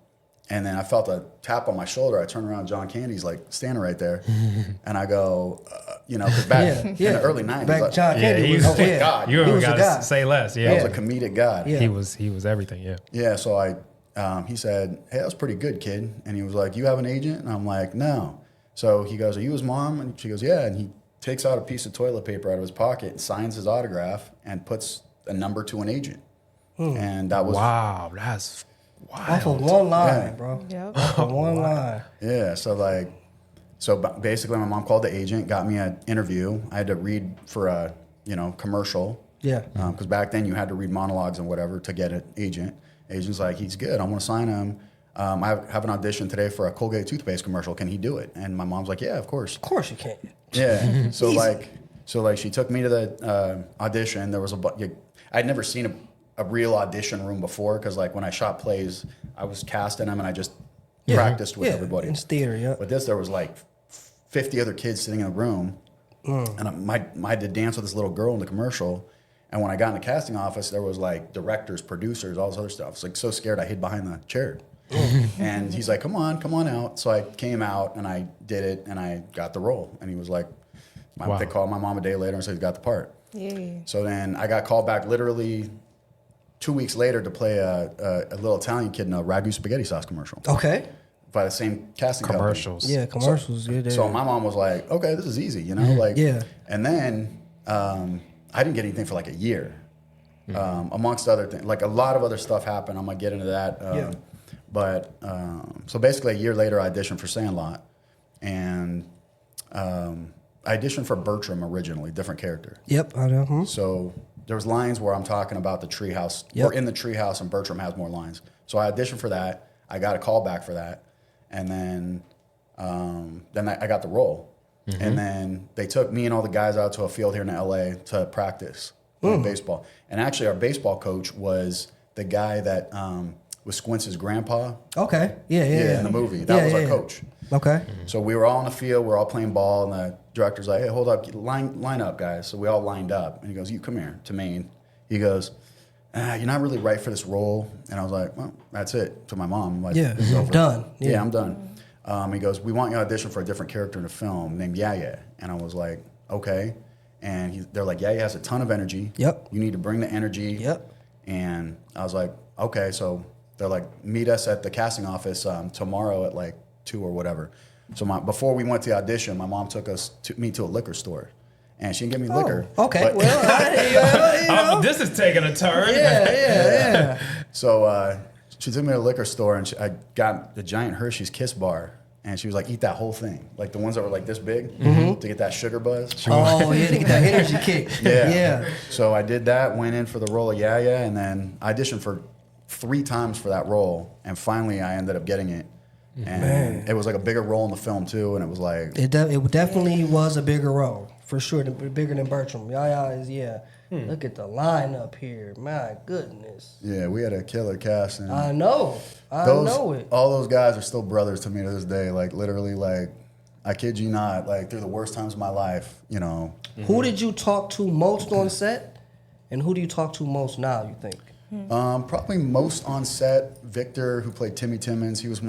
And then I felt a tap on my shoulder. I turned around, John Candy's like standing right there. And I go, you know, because back in the early 90s. Back like, John Candy was a god. You ever got to say less. Yeah. He was a comedic god. Yeah. He was everything, yeah. Yeah, so he said, hey, that was pretty good, kid. And he was like, you have an agent? And I'm like, no. So he goes, are you his mom? And she goes, yeah. And he takes out a piece of toilet paper out of his pocket and signs his autograph and puts a number to an agent. And that was... Wow, that's wild. Off of one line, bro. Yep. Off of one line. Yeah, so basically my mom called the agent, got me an interview. I had to read for a, you know, commercial. Yeah. Because back then you had to read monologues and whatever to get an agent. Agent's like, he's good. I want to sign him. I have an audition today for a Colgate toothpaste commercial. Can he do it? And my mom's like, yeah, of course. Of course you can. Yeah. So she took me to the audition. There was I'd never seen a real audition room before, because like when I shot plays, I was casting them and I just practiced with everybody. In theater, yeah. But there was like 50 other kids sitting in a room, and I had to dance with this little girl in the commercial. And when I got in the casting office, there was like directors, producers, all this other stuff. I was like so scared I hid behind the chair. And he's like, come on out. So I came out and I did it and I got the role. And he was like, they called my mom a day later and said he got the part. Yeah. So then I got called back literally 2 weeks later to play a little Italian kid in a ragu spaghetti sauce commercial. Okay. By the same casting commercials. Yeah, commercials. So my mom was like, okay, this is easy, you know? Like, and then I didn't get anything for like a year, amongst other things. Like a lot of other stuff happened. I'm going to get into that. But so basically a year later, I auditioned for Sandlot. And I auditioned for Bertram originally, different character. Yep, I know. So there was lines where I'm talking about the treehouse. We're in the treehouse and Bertram has more lines. So I auditioned for that. I got a call back for that. And then I got the role. And then they took me and all the guys out to a field here in LA to practice baseball. And actually our baseball coach was the guy that was Squintz's grandpa. Okay. Yeah. In the movie. That was our coach. Okay. So we were all on the field, we were all playing ball, and the director's like, hey, hold up, line up, guys. So we all lined up. And he goes, you come here to me. He goes, you're not really right for this role. And I was like, well, that's it. To my mom, like, this is over. Done. Yeah, I'm done. He goes, we want you to audition for a different character in the film named Yaya. And I was like, okay. And they're like, Yaya has a ton of energy. Yep. You need to bring the energy. Yep. And I was like, okay. So they're like, meet us at the casting office tomorrow at like 2 or whatever. So before we went to the audition, my mom took me to a liquor store. And she didn't give me liquor. Okay, well, this is taking a turn. Yeah. So she took me to a liquor store, and I got the giant Hershey's Kiss bar. And she was like, eat that whole thing. Like the ones that were like this big to get that sugar buzz. Oh, yeah, to get that energy kick. Yeah. So I did that, went in for the role of Yaya, and then I auditioned for 3 times for that role. And finally I ended up getting it. And it was like a bigger role in the film too. And it was like... It definitely was a bigger role. For sure, bigger than Bertram. Yaya is, Look at the lineup here. My goodness. Yeah, we had a killer cast. And I know it. All those guys are still brothers to me to this day. Like, literally, like, I kid you not, like, through the worst times of my life, you know. Who did you talk to most on set? And who do you talk to most now, you think? Probably most on set, Victor, who played Timmy Timmons. He's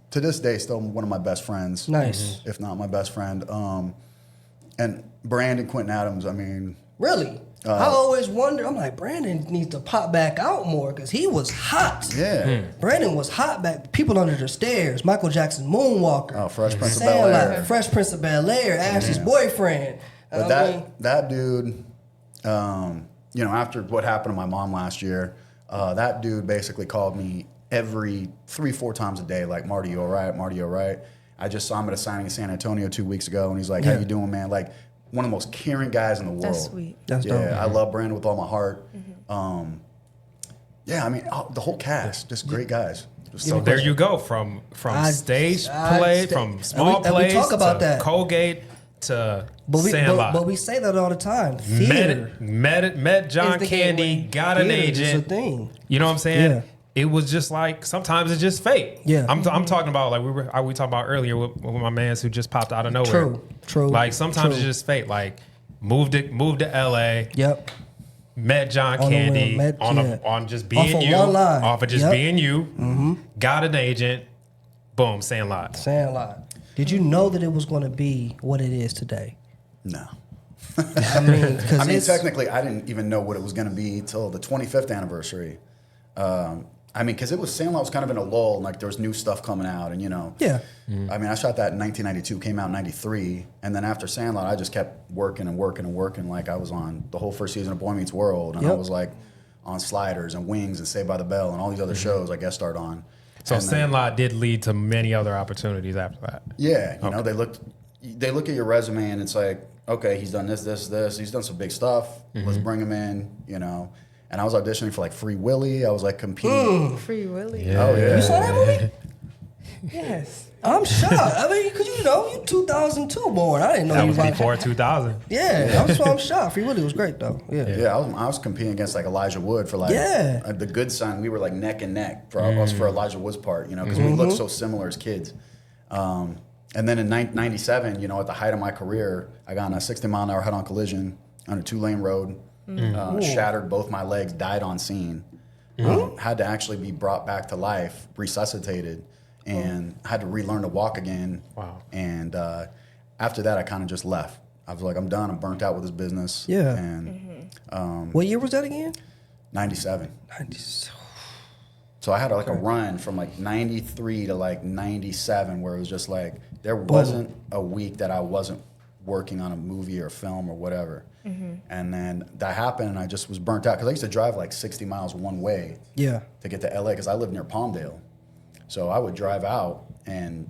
to this day still one of my best friends. Nice. If not my best friend. And Brandon Quentin Adams, I mean, Really? I always wonder. I'm like, Brandon needs to pop back out more because he was hot. Yeah. Brandon was hot back. People under the stairs. Michael Jackson, Moonwalker. Oh, Fresh Prince of Bel-Air. Fresh Prince of Bel-Air. Ashley's boyfriend. But that dude, after what happened to my mom last year, that dude basically called me every 3-4 times a day, like, Marty, you all right? Marty, you all right? I just saw him at a signing in San Antonio 2 weeks ago, and he's like, how you doing, man? Like, one of the most caring guys in the world. That's sweet. That's dope. I love Brandon with all my heart. The whole cast, just great guys. So there you go, from stage play, from small plays talk about to that. Colgate to Sandlot. But we say that all the time. Theater. Met John Candy, got an agent. It's a thing. You know what I'm saying? Yeah. It was just like, sometimes it's just fate. Yeah. I'm talking about, like we talked about earlier with my mans who just popped out of nowhere. True. Like sometimes it's just fate. Like moved to LA. Yep. Met John Candy on just being off of you. one line. Off of just being you. Got an agent. Boom, Sandlot. Did you know that it was going to be what it is today? No. I mean, technically, I didn't even know what it was going to be till the 25th anniversary. Because Sandlot was kind of in a lull, and like there was new stuff coming out, and Yeah. I shot that in 1992, came out in 93, and then after Sandlot, I just kept working and working and working. Like I was on the whole first season of Boy Meets World, and I was like on Sliders and Wings and Saved by the Bell and all these other shows I guest starred on. So Sandlot did lead to many other opportunities after that. Yeah, they look at your resume and it's like, okay, he's done this. He's done some big stuff. Let's bring him in. And I was auditioning for like Free Willy. I was like competing. Free Willy. Yeah. Oh yeah. You saw that movie? Yes. I'm shocked. I mean, because you 2002 born. I didn't know That you was was before 2000. Yeah, I'm shocked. Free Willy was great though. Yeah, I was competing against like Elijah Wood for like the Good Son. We were like neck and neck for us for Elijah Wood's part, because we looked so similar as kids. And then in 97, at the height of my career, I got on a 60-mile-an-hour head-on collision on a 2-lane road. Shattered both my legs, died on scene. Had to actually be brought back to life, resuscitated, and had to relearn to walk again. Wow. And after that, I kind of just left. I was like, I'm done. I'm burnt out with this business. Yeah. And what year was that again? 97. 97. So I had like a run from like 93 to like 97 where it was just like there wasn't a week that I wasn't working on a movie or film or whatever. And then that happened and I just was burnt out because I used to drive like 60 miles one way to get to LA because I lived near Palmdale. So I would drive out and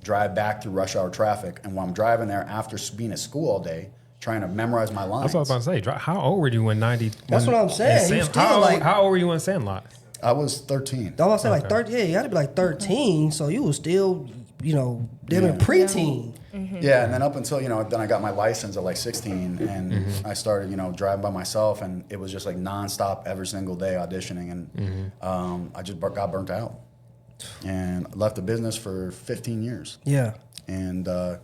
drive back through rush hour traffic. And while I'm driving there after being at school all day, trying to memorize my lines. That's what I was about to say. How old were you when 90? That's what I'm saying. How old were you in Sandlot? I was 13. I was saying like 13. Yeah, you had to be like 13. So you was still, damn preteen. Yeah, and then up until, then I got my license at like 16 and I started, driving by myself and it was just like nonstop every single day auditioning and I just got burnt out and left the business for 15 years. Yeah. And then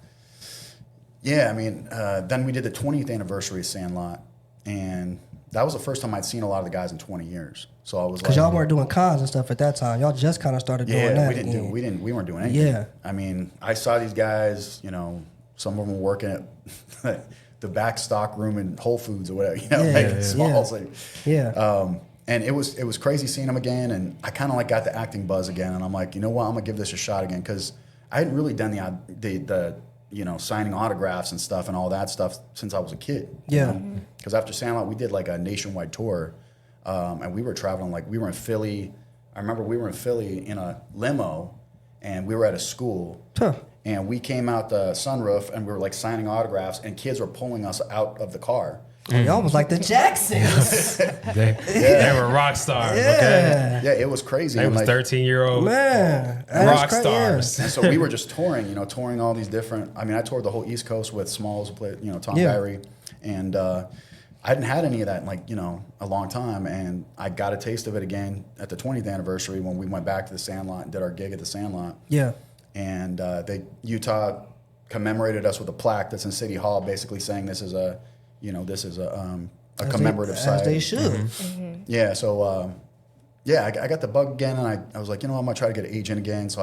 we did the 20th anniversary of Sandlot and that was the first time I'd seen a lot of the guys in 20 years. So I was like, because y'all weren't doing cons and stuff at that time. Y'all just kind of started doing that. We weren't doing anything. Yeah. I mean, I saw these guys, some of them were working at the back stock room in Whole Foods or whatever, smalls. And it was crazy seeing them again. And I kind of like got the acting buzz again. And I'm like, you know what? I'm gonna give this a shot again because I hadn't really done the signing autographs and stuff and all that stuff since I was a kid. Yeah. Because after Sandlot, we did like a nationwide tour. And we were traveling, like we were in Philly. I remember we were in Philly in a limo and we were at a school. And we came out the sunroof and we were like signing autographs and kids were pulling us out of the car. Y'all was like the Jacksons. They were rock stars. Yeah. Okay? Yeah, it was crazy. They was like, 13-year-old rock stars. And so we were just touring, touring all these different. I mean, I toured the whole East Coast with Smalls, Tom Barry, and I hadn't had any of that in like a long time, and I got a taste of it again at the 20th anniversary when we went back to the Sandlot and did our gig at the Sandlot. Yeah. And Utah commemorated us with a plaque that's in City Hall, basically saying this is a commemorative site. As they should. Yeah, so I got the bug again, and I was like, I'm gonna try to get an agent again. So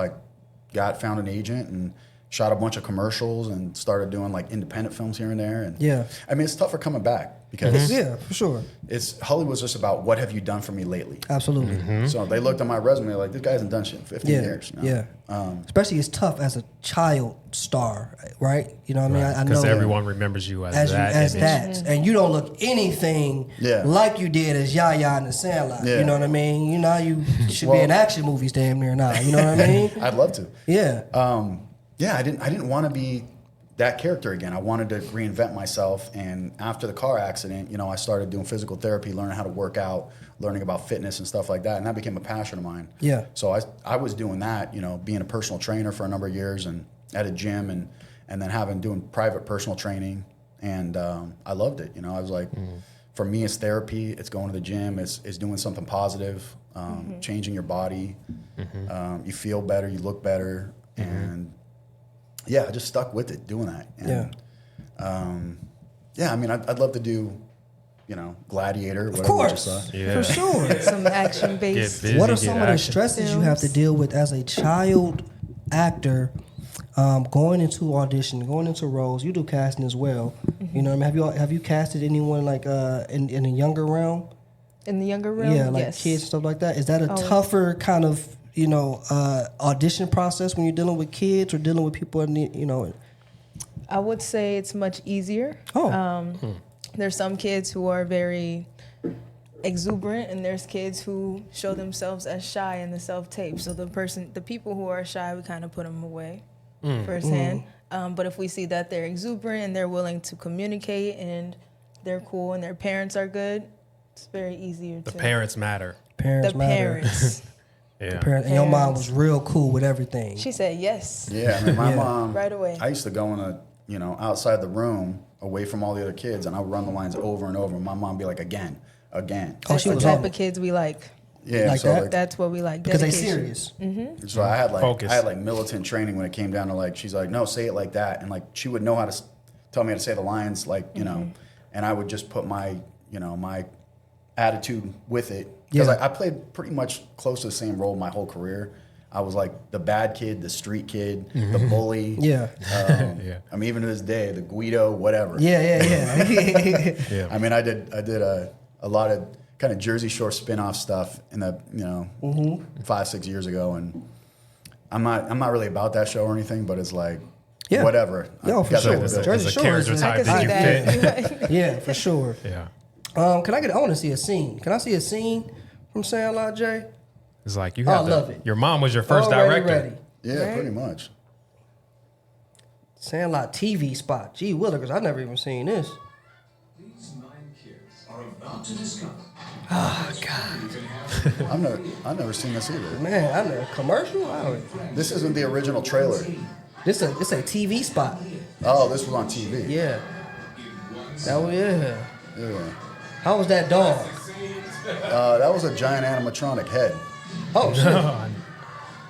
I found an agent and shot a bunch of commercials and started doing like independent films here and there. And Yeah. I mean, it's tougher coming back because Yeah, for sure. it's Hollywood's just about what have you done for me lately. Absolutely. So they looked at my resume like, this guy hasn't done shit in 15 years. You know? Yeah. Especially it's tough as a child star, right? You know what I mean? I know Because everyone remembers you as that. as image. that, and you don't look anything like you did as Yaya in the Sandlot. Yeah. You know what I mean? You know you should be in action movies damn near now. You know what I mean? I'd love to. Yeah. I didn't want to be that character again. I wanted to reinvent myself. And after the car accident, you know, I started doing physical therapy, learning how to work out, learning about fitness and stuff like that. And that became a passion of mine. Yeah. So I was doing that, you know, being a personal trainer for a number of years and at a gym and then doing private personal training. And I loved it. You know, I was like, for me, it's therapy. It's going to the gym. It's doing something positive, changing your body. You feel better. You look better. And I just stuck with it, doing that. And, I mean, I'd love to do, you know, Gladiator. Of course, for sure. Some action based. What are some of the stresses you have to deal with as a child actor, going into audition, going into roles? You do casting as well. You know what I mean? Have you casted anyone like in a younger realm? In the younger realm, yeah, like kids and stuff like that. Is that a tougher kind of audition process when you're dealing with kids or dealing with people in the, you know? I would say it's much easier. There's some kids who are very exuberant, and there's kids who show themselves as shy in the self-tape. So the people who are shy, we kind of put them away firsthand. But if we see that they're exuberant and they're willing to communicate and they're cool and their parents are good, it's very easier to. The parents matter. Parents. Yeah. And your mom was real cool with everything. She said yes. Yeah, I mean, my mom, right away. I used to go outside the room, away from all the other kids, and I would run the lines over and over. And my mom would be like, again. That's the type of kids we like. Yeah, like so that? like, That's what we like. Because they Dedication. serious. so I had Focus. militant training when it came down to like, she's like, no, say it like that, and like she would know how to tell me how to say the lines, like you know, and I would just put my my attitude with it because I played pretty much close to the same role my whole career. I was like the bad kid, the street kid, the bully. Yeah. I mean, even to this day, the Guido, whatever. Yeah. I mean, I did a lot of kind of Jersey Shore spin-off stuff in the 5-6 years ago, and I'm not really about that show or anything, but it's like whatever. No, for sure. As a character type that you fit. Yeah, for sure. Yeah. I want to see a scene. Can I see a scene from Sandlot, Jay? It's like you have love it. Your mom was your first Already director. ready. Yeah, Right. pretty much. Sandlot TV spot. Gee Willikers, I've never even seen this. These 9 kids are about to discover. Oh, God. I've never seen this either. Man, I know. Commercial? This isn't the original trailer. It's a TV spot. Oh, this was on TV. Yeah. Yeah. Yeah. How was that dog? That was a giant animatronic head. Oh, shit.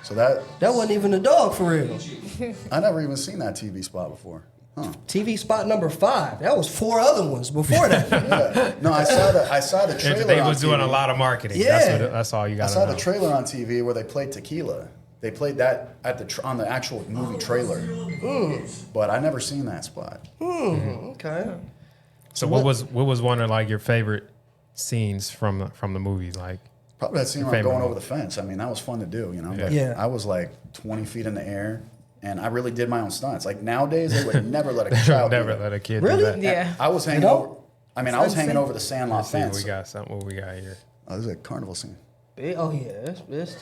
So that wasn't even a dog for real. I never even seen that TV spot before. Huh. TV spot number 5. That was 4 other ones before that. Yeah. No, I saw the trailer. They on was doing TV. a lot of marketing. Yeah. That's all you got I to saw know. the trailer on TV where they played Tequila. They played that on the actual movie trailer. But I never seen that spot. Okay. So what was one of like your favorite scenes from the movie? Like Probably that scene where I'm going over the fence. I mean, that was fun to do, you know. But Yeah. I was like 20 feet in the air, and I really did my own stunts. Like nowadays, they would never let a child do never that. let a kid Really? do that. Yeah. I was hanging over. I mean, I was hanging over the Sandlot Let's see fence. what we got here. Oh, this is a carnival scene. Oh, yeah. This.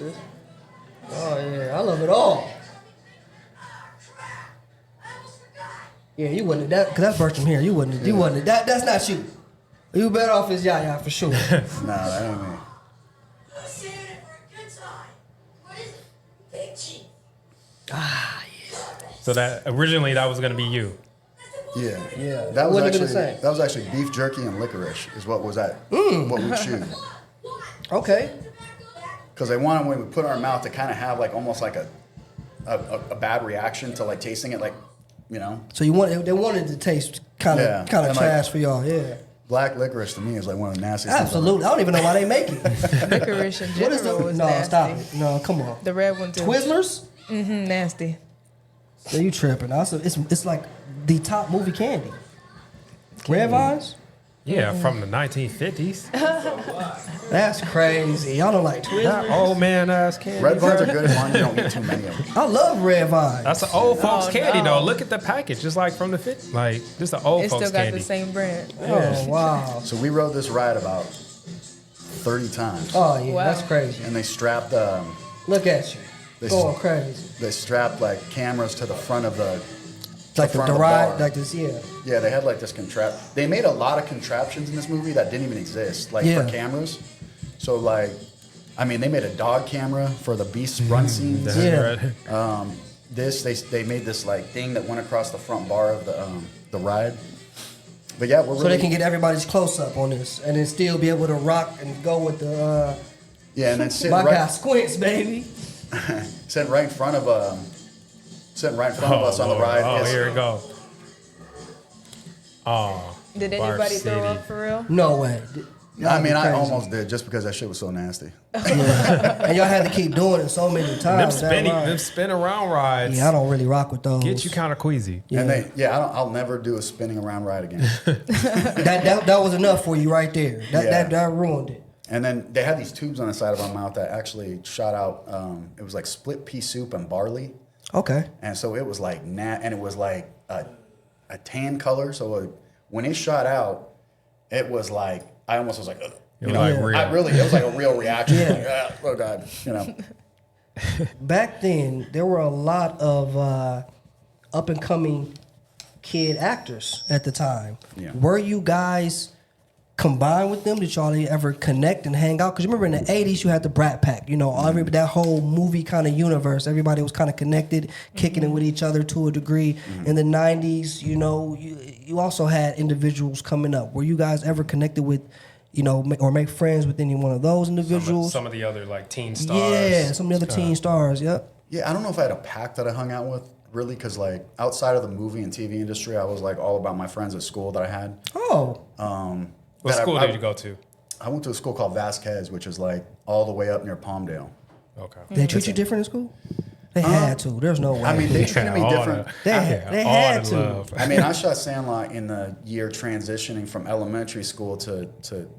Oh, yeah. I love it all. Yeah, you wouldn't have that, because that's Bertram here. You wouldn't have, that's not you. You better off as Yaya for sure. Nah, that ain't me. Who's saving it for a good time? What is it? Big Chief. So that originally that was gonna be you. Yeah. Yeah. That was What are you actually gonna say? that was actually beef jerky and licorice is what was that what we choose. Okay. Because they wanted when we put it in our mouth to kind of have like almost like a bad reaction to like tasting it, like, you know. So they wanted to taste kind of Yeah. And, like, trash for y'all, yeah. Black licorice to me is like one of the nastiest. Absolutely. I don't even know why they make it. Licorice in What is general the? was No, nasty. stop it. No, come on. The red one too. Twizzlers? Nasty. So you tripping? Also, it's like the top movie candy. Red Vines? Yeah, from the 1950s. That's crazy. Y'all don't like Twizzlers? That old man ass candy. Red Vines are good as long as you don't eat too many of them. I love Red Vines. That's an old folks candy no. though. Look at the package, just like from the 50s. Like just an old It folks still got candy. the same brand. Oh, wow. So we rode this ride about 30 times. Oh, yeah, Wow. that's crazy. And they strapped Look at you. They Going s- crazy. they strapped like cameras to the front of the Like the front of the ride, bar. like this, yeah. Yeah, they had like this They made a lot of contraptions in this movie that didn't even exist, like Yeah. for cameras. So like, I mean, they made a dog camera for the Beast run scenes. Yeah. They made this like thing that went across the front bar of the ride. But yeah, we're So really they can get everybody's close up on this and then still be able to rock and go with the, and then sit my guy right Squints, baby. sitting right in front of us on the ride. Oh, is- here we go. Oh. Did Bar anybody throw City. up for real? No way. I mean, I Crazy. almost did just because that shit was so nasty. And y'all had to keep doing it so many times. Them spin around rides. Yeah, I don't really rock with those. Get you kind of queasy. Yeah. And I'll never do a spinning around ride again. that was enough for you right there. That ruined it. And then they had these tubes on the side of our mouth that actually shot out. It was like split pea soup and barley, Okay. and so it was like and it was like a tan color. So when it shot out, it was like I almost was like, ugh. It was like real. It was like a real reaction. Yeah. Like, ah, oh God, you know. Back then, there were a lot of up and coming kid actors at the time. Yeah. Were you guys combined with them? Did y'all ever connect and hang out? Because remember in the 80s, you had the Brat Pack. You know, that whole movie kind of universe. Everybody was kind of connected, kicking it with each other to a degree. In the 90s, you know, you also had individuals coming up. Were you guys ever connected with, you know, or make friends with any one of those individuals? Some of the other like teen stars. Yeah, some of the other teen stars, yep. Yeah, I don't know if I had a pack that I hung out with really, because like outside of the movie and TV industry, I was like all about my friends at school that I had. Oh. What that school I- did you go to? I went to a school called Vasquez, which is like all the way up near Palmdale. Okay. They treat you different in school? They had to. There's no way. I mean, they treated me all different. the- They all had the to. love. I mean, I shot Sandlot in the year transitioning from elementary school to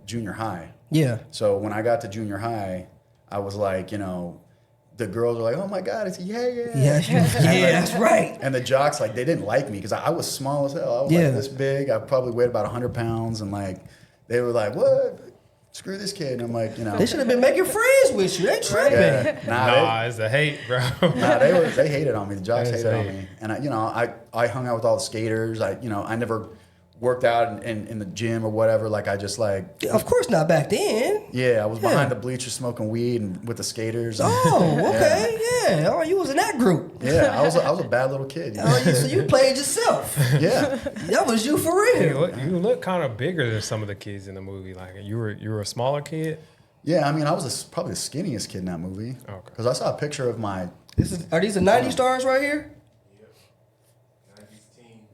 junior high. Yeah. So when I got to junior high, I was like, you know, the girls were like, "Oh my God, it's yeah." Yeah, that's right. And the jocks, like, they didn't like me because I was small as hell. I was Yeah. like this big. I probably weighed about 100 pounds, and like, they were like, "What? Screw this kid." And I'm like, you know, They should have been making friends with you. They tripping. yeah, Nah, it's a hate, bro. they hated on me. The jocks That's hated on hate. me, and I hung out with all the skaters. I never worked out in the gym or whatever. Like I just like, Of course not back then. yeah, I was Yeah. behind the bleachers smoking weed and with the skaters. And, Oh, okay, yeah. Oh, you was in that group. yeah, I was a bad little kid. You know? Oh, so you played yourself. Yeah, That was you for real. You look kind of bigger than some of the kids in the movie. Like you were a smaller kid. yeah. I mean, I was probably the skinniest kid in that movie. Okay. Because I saw a picture of my. Are these the 90 stars right here?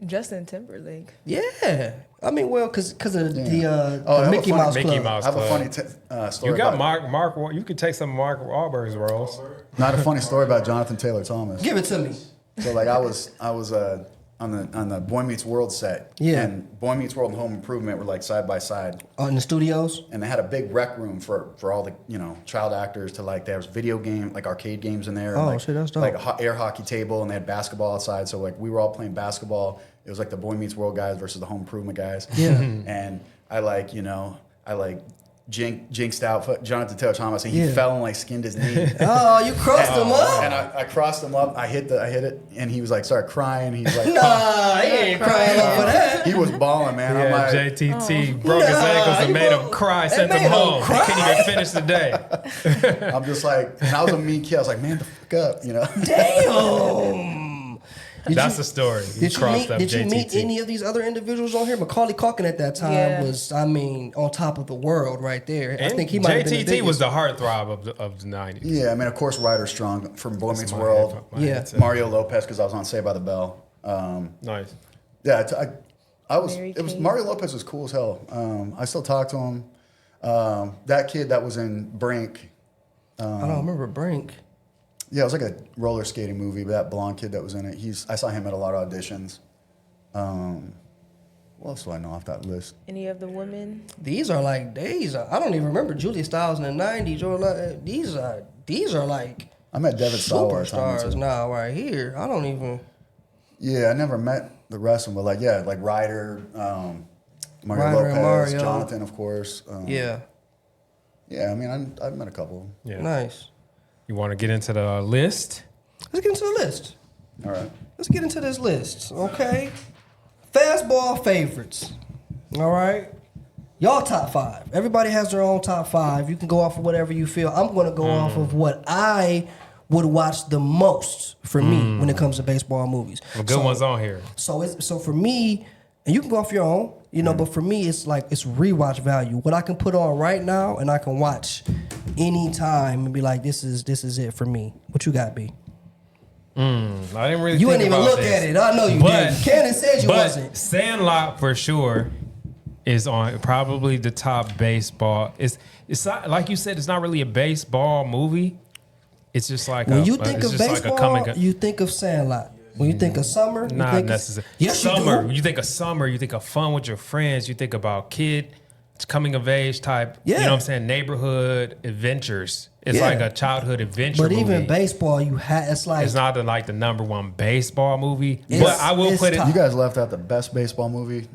Justin Timberlake. Yeah. I mean, well, because of I the have a Mickey funny- Mouse Mickey Club. Mouse I have a Club. funny story. You got about, Mark. You could take some of Mark Wahlberg's roles. Not a funny story about Jonathan Taylor Thomas. Give it to me. So like I was on the Boy Meets World set. Yeah. And Boy Meets World and Home Improvement were like side by side. In the studios? And they had a big rec room for all the, you know, child actors to like, there was video game, like arcade games in there. Oh, and like, shit, that's dope. Like a air hockey table, and they had basketball outside. So like we were all playing basketball. It was like the Boy Meets World guys versus the Home Improvement guys. Yeah. And I jinxed out Jonathan Taylor Thomas, and he Yeah. fell and like skinned his knee. Oh, you crossed them up? And I crossed him up. I hit it, and he was like, started crying. He's like, Nah, he ain't crying up for that. he was balling, man. I'm Yeah, like, JTT broke his ankles and made him cry, It sent made him him home. He cry? couldn't even finish the day. I'm just like, and I was a mean kid. I was like, man, the fuck up, you know. Damn. That's the story. He Did crossed up you meet JTT. any of these other individuals on here? Macaulay Culkin at that time Yeah. was, I mean, on top of the world right there. I And think he might have been the JTT was biggest. the heartthrob of the 90s. Yeah, I mean, of course, Ryder Strong from Boy Meets My World. head- Yeah. headset. Mario Lopez, because I was on Saved by the Bell. Nice. Yeah, I was. Mary It was Kate. Mario Lopez was cool as hell. I still talk to him. That kid that was in Brink. I don't remember Brink. Yeah, it was like a roller skating movie. But that blonde kid that was in it, I saw him at a lot of auditions. What else do I know off that list? Any of the women? These are I don't even remember Julia Stiles in the 90s. Or these are like I met David Sauer superstars now right here. I don't even. Yeah, I never met the rest of them, but like Ryder, Mario Ryder Lopez, and Mario. Jonathan, of course. Yeah. Yeah, I mean, I've met a couple. Yeah. Nice. You want to get into the list? Let's get into the list. All right. Let's get into this list, okay? Fastball favorites. All right? Y'all top 5. Everybody has their own top 5. You can go off of whatever you feel. I'm going to go off of what I would watch the most for me when it comes to baseball movies. Well, good ones on here. So for me, and you can go off your own, but for me, it's rewatch value. What I can put on right now and I can watch anytime and be like, this is it for me. What you got, B? I didn't really. You think didn't even about look this. at it. I know you didn't. Cannon said you wasn't. Sandlot for sure is on probably the top baseball. It's not, like you said, it's not really a baseball movie. It's just like when you think of baseball, you think of Sandlot. When you think of summer, not necessarily. Yes, summer. you do. When you think of summer, you think of fun with your friends. You think about coming of age type. Yeah. You know what I'm saying? Neighborhood adventures. It's Yeah. like a childhood adventure But movie. even baseball, it's like It's not the number one baseball movie. It's- But I will it's put it. top. You guys left out the best baseball movie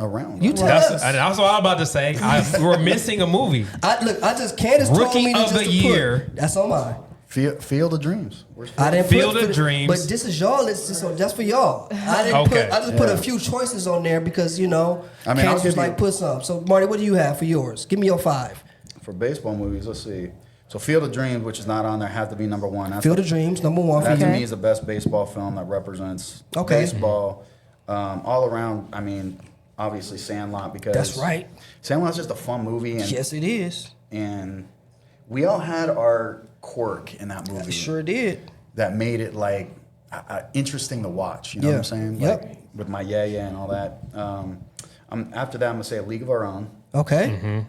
around. You tell That's us. what I was about to say. We're missing a movie. Candace told Rookie me to of just the to year. put. That's on mine. Field of Dreams. I didn't Field put of Dreams. but this is y'all list, so that's for y'all. I didn't Okay. put. I just put a few choices on there because I mean, I'll Candace was give you- like put some. So Marty, what do you have for yours? Give me your 5. For baseball movies, let's see. So Field of Dreams, which is not on there, has to be number 1. That's Field of Dreams, number 1 for That you. to me is the best baseball film that represents baseball all around. I mean, obviously Sandlot because That's right. Sandlot's just a fun movie, and Yes, it is. and we all had our quirk in that movie. Sure did. That made it like interesting to watch. You know what I'm saying? Yep. Like with my yeah and all that. After that, I'm gonna say A League of Our Own. Okay. Then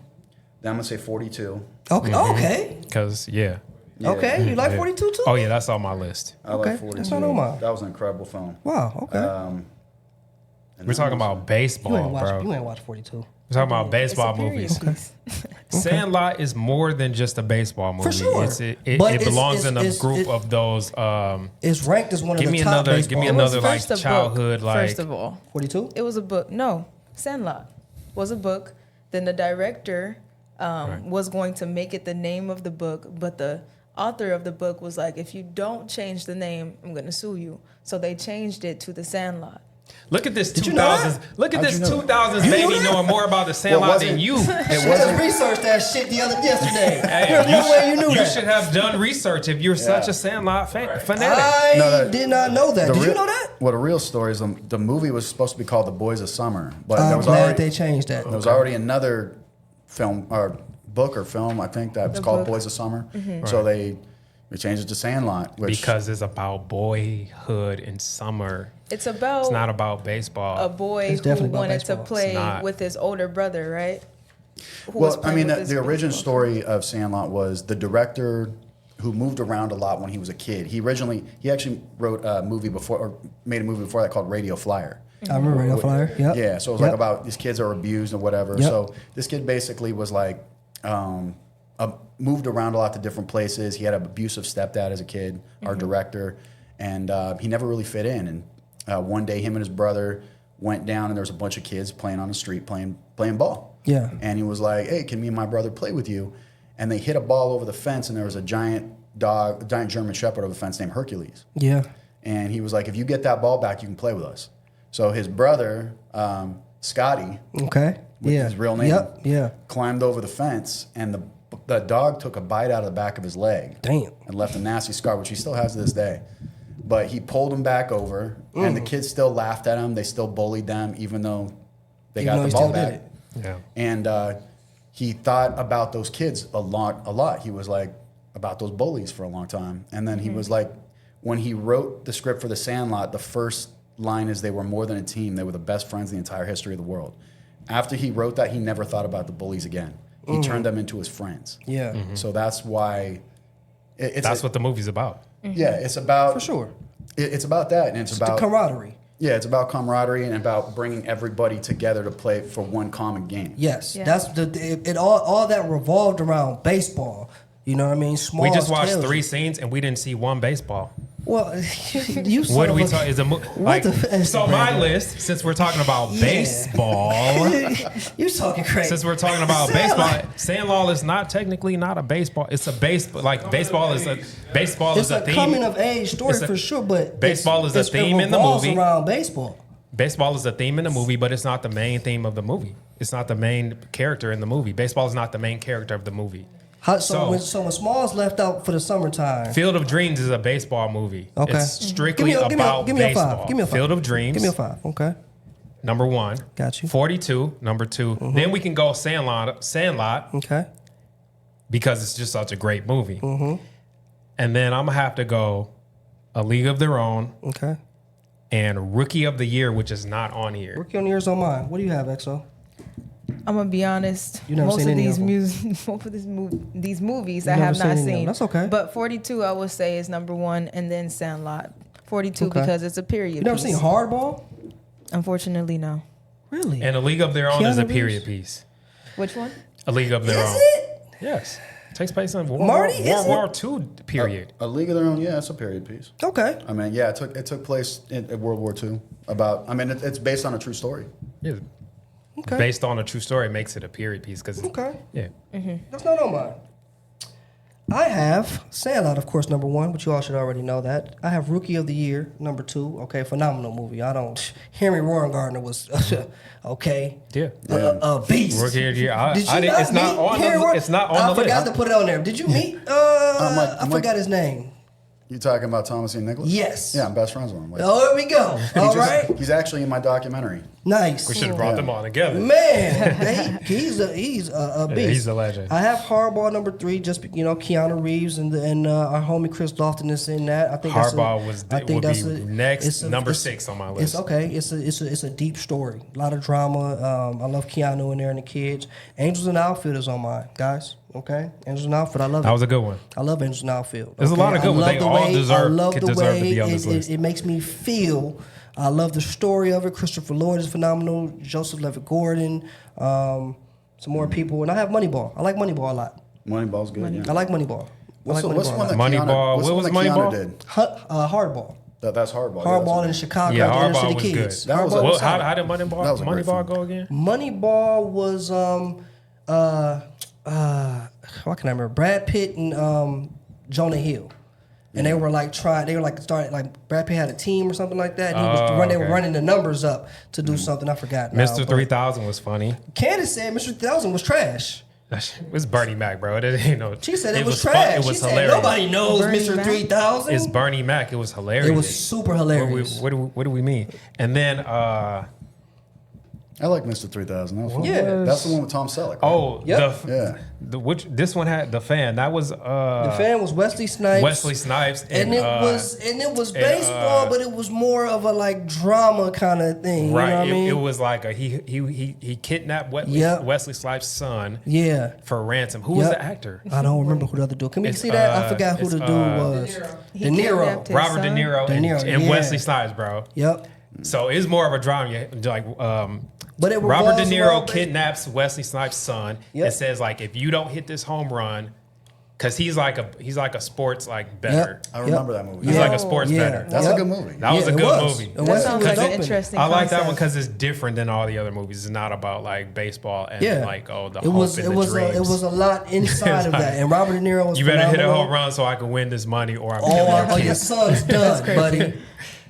I'm gonna say 42. Okay. Okay. Because, yeah. Okay. You like 42 too? Oh, yeah, that's on my list. I Okay, like 42. that's not on mine. That was an incredible film. Wow. Okay. And We're then talking about baseball, bro. You ain't watch 42. We're talking about baseball It's a period movies. piece. Sandlot is more than just a baseball movie. For sure. It But belongs in a it's- group it- of those. It's ranked as one Give of me the top another. baseball. Give me It was another like first a childhood book, like. First of all, 42. it was a book. No, Sandlot was a book. Then the director was going to make it the name of the book, but the author of the book was like, if you don't change the name, I'm going to sue you. So they changed it to The Sandlot. Look at this you know 2000s. that? Look at How'd this you know? 2000s You knew baby that? knowing more about the Sandlot than you. She just researched that shit yesterday. Hey, There's no way you knew you that. should have done research if you're such a Sandlot fanatic. I did not know that. Did you know that? Well, the real story is the movie was supposed to be called The Boys of Summer, but there I'm was glad already they changed that. there was already another film or book or film I think that was The called book. Boys of Summer. So they changed it to Sandlot, which Because it's about boyhood and summer. It's about It's not about baseball. a boy It's who definitely about wanted baseball. to play It's not. with his older brother, right? Who was well, I playing mean with his the original baseball. story of Sandlot was the director who moved around a lot when he was a kid. He actually wrote a movie before or made a movie before that called Radio Flyer. I remember Radio Flyer. Yep. Yeah, so it was like about these kids are abused or whatever. Yep. So this kid basically was like moved around a lot to different places. He had an abusive stepdad as a kid, our director, and he never really fit in. And one day, him and his brother went down, and there was a bunch of kids playing on the street, playing ball. Yeah. And he was like, "Hey, can me and my brother play with you?" And they hit a ball over the fence, and there was a giant German Shepherd over the fence named Hercules. Yeah. And he was like, "If you get that ball back, you can play with us." So his brother, Scotty, Okay. with Yeah. his real name, Yep. Yeah. climbed over the fence, and the dog took a bite out of the back of his leg. Damn. And left a nasty scar, which he still has to this day. But he pulled him back over, and the kids still laughed at him. They still bullied them, even though they Even though got he the ball still did back. it. Yeah. And he thought about those kids a lot. He was like, about those bullies for a long time. And then he was like, when he wrote the script for The Sandlot, the first line is they were more than a team. They were the best friends in the entire history of the world. After he wrote that, he never thought about the bullies again. He turned them into his friends. Yeah. So that's why... That's what the movie's about. Yeah, it's about For sure. It's about that, and it's about the camaraderie. Yeah, it's about camaraderie and about bringing everybody together to play for one common game. Yes, Yeah. that's all that revolved around baseball. You know what I mean? Small. We just watched 3 scenes and we didn't see one baseball. Well, you. What do we talk? Is a like so? My list, since we're talking about baseball, You're talking crazy. since we're talking about baseball, Sandlot is not technically not a baseball. It's a baseball is a It's a theme. coming of age story for sure, but baseball is a theme in the revolves movie. around baseball. Baseball is a theme in the movie, but it's not the main theme of the movie. It's not the main character in the movie. Baseball is not the main character of the movie. So when Smalls left out for the summertime. Field of Dreams is a baseball movie. Okay. It's strictly about give me a baseball. 5. Give me a 5. Field of Dreams. Give me a 5. Okay. Number 1. Got you. 42, number 2. Then we can go Sandlot Okay. because it's just such a great movie. And then I'm going to have to go A League of Their Own Okay. and Rookie of the Year, which is not on here. Rookie on the Year's on mine. What do you have, EXO? I'm gonna be honest. You never most seen of any these of them. most of these movies I never have seen not any of them. seen. That's okay. But 42, I would say, is number 1, and then Sandlot. 42 Okay. because it's a period. You never piece. seen Hardball? Unfortunately, no. Really? And A League of Their Own is a Keanu period Reeves? piece. Which one? A League of Their Is Own. it? Yes. It takes place in Marty, is World War II period. A League of Their Own, yeah, it's a period piece. Okay. I mean, yeah, it took place in World War II. It's based on a true story. Yeah. Okay. Based on a true story makes it a period piece because Okay. yeah. That's not on mine. I have Sandlot, of course, number 1, but you all should already know that. I have Rookie of the Year, number 2. Okay, phenomenal movie. Henry Rowan was okay. Yeah. A beast. Rookie of the Year. Did you not it's not meet on Henry Rowan? it's not on the I list. forgot to put it on there. Did you meet? I forgot his name. You talking about Thomas and Nicholas? Yes. Yeah, I'm best friends with him. Like, Oh, here we go. All right. He's actually in my documentary. Nice. We should have brought them all together. Man, he's a beast. Yeah, he's a legend. I have Hardball number 3, just Keanu Reeves and our homie Chris Lofton is in that. I think Hardball would be next, number 6 on my list. It's okay. It's a deep story. A lot of drama. I love Keanu in there and the kids. Angels in the Outfield is on mine, guys. Okay, Angels in the Outfield. I love it. That was a good one. I love Angels in the Outfield. There's a lot of good ones. They all deserve to be on this list. It makes me feel. I love the story of it. Christopher Lloyd is phenomenal. Joseph Levitt Gordon. Some more people. And I have Moneyball. I like Moneyball a lot. Moneyball's good. Yeah. I like Moneyball. What's the one that Moneyball. Keanu, What was Keanu Moneyball? did? Hardball. That's Hardball. Hardball in Chicago. Yeah, at the Hardball Inner was City good. Kids. That was Hardball a- was How solid. did That was a great Moneyball film. go again? Moneyball was what can I remember? Brad Pitt and Jonah Hill. And they were like Brad Pitt had a team or something like that. And they were running the numbers up to do something. I forgot now. Mr. but 3000 was funny. Candace said Mr. 3000 was trash. It was Bernie Mac, bro. It ain't no. She said it was fun- trash. It was she said hilarious. nobody knows Bernie Mr. Mac? 3000. It's Bernie Mac. It was hilarious. It was super hilarious. What do we mean? And then I like Mr. 3000. That was fun. Yeah. That's the one with Tom Selleck. Right? oh Yep. Yeah. this one had The Fan. That was The fan was Wesley Snipes. Wesley Snipes And it was baseball, but it was more of a like drama kind of thing. right. You know what I mean? It was like he kidnapped Yep. Wesley Snipes' son Yeah. for ransom. Who was Yep. the actor? I don't remember who the other dude. Can we It's, see that? I forgot who it's, the dude was. He De Niro. kidnapped his Robert De son? Niro, De Niro, and yeah. Wesley Snipes, bro. Yep. So it's more of a drama. Like But it Robert De revolves Niro around kidnaps Wesley Snipes' son Yep. and says like, if you don't hit this home run, because he's like a sports like better. I remember that movie. He's Yeah. like a sports Yeah. better. That's Yep. a good movie. That was Yeah, a it good was. movie. It That was. sounds It like was an open. interesting I like that one concept. because it's different than all the other movies. It's not about like baseball and Yeah. like the It hope was and it the was dreams. it was a lot inside of like, that. And Robert De Niro was you better hit a phenomenal. home run so I can win this money, or I'm killing Or your your kid. son's done, buddy.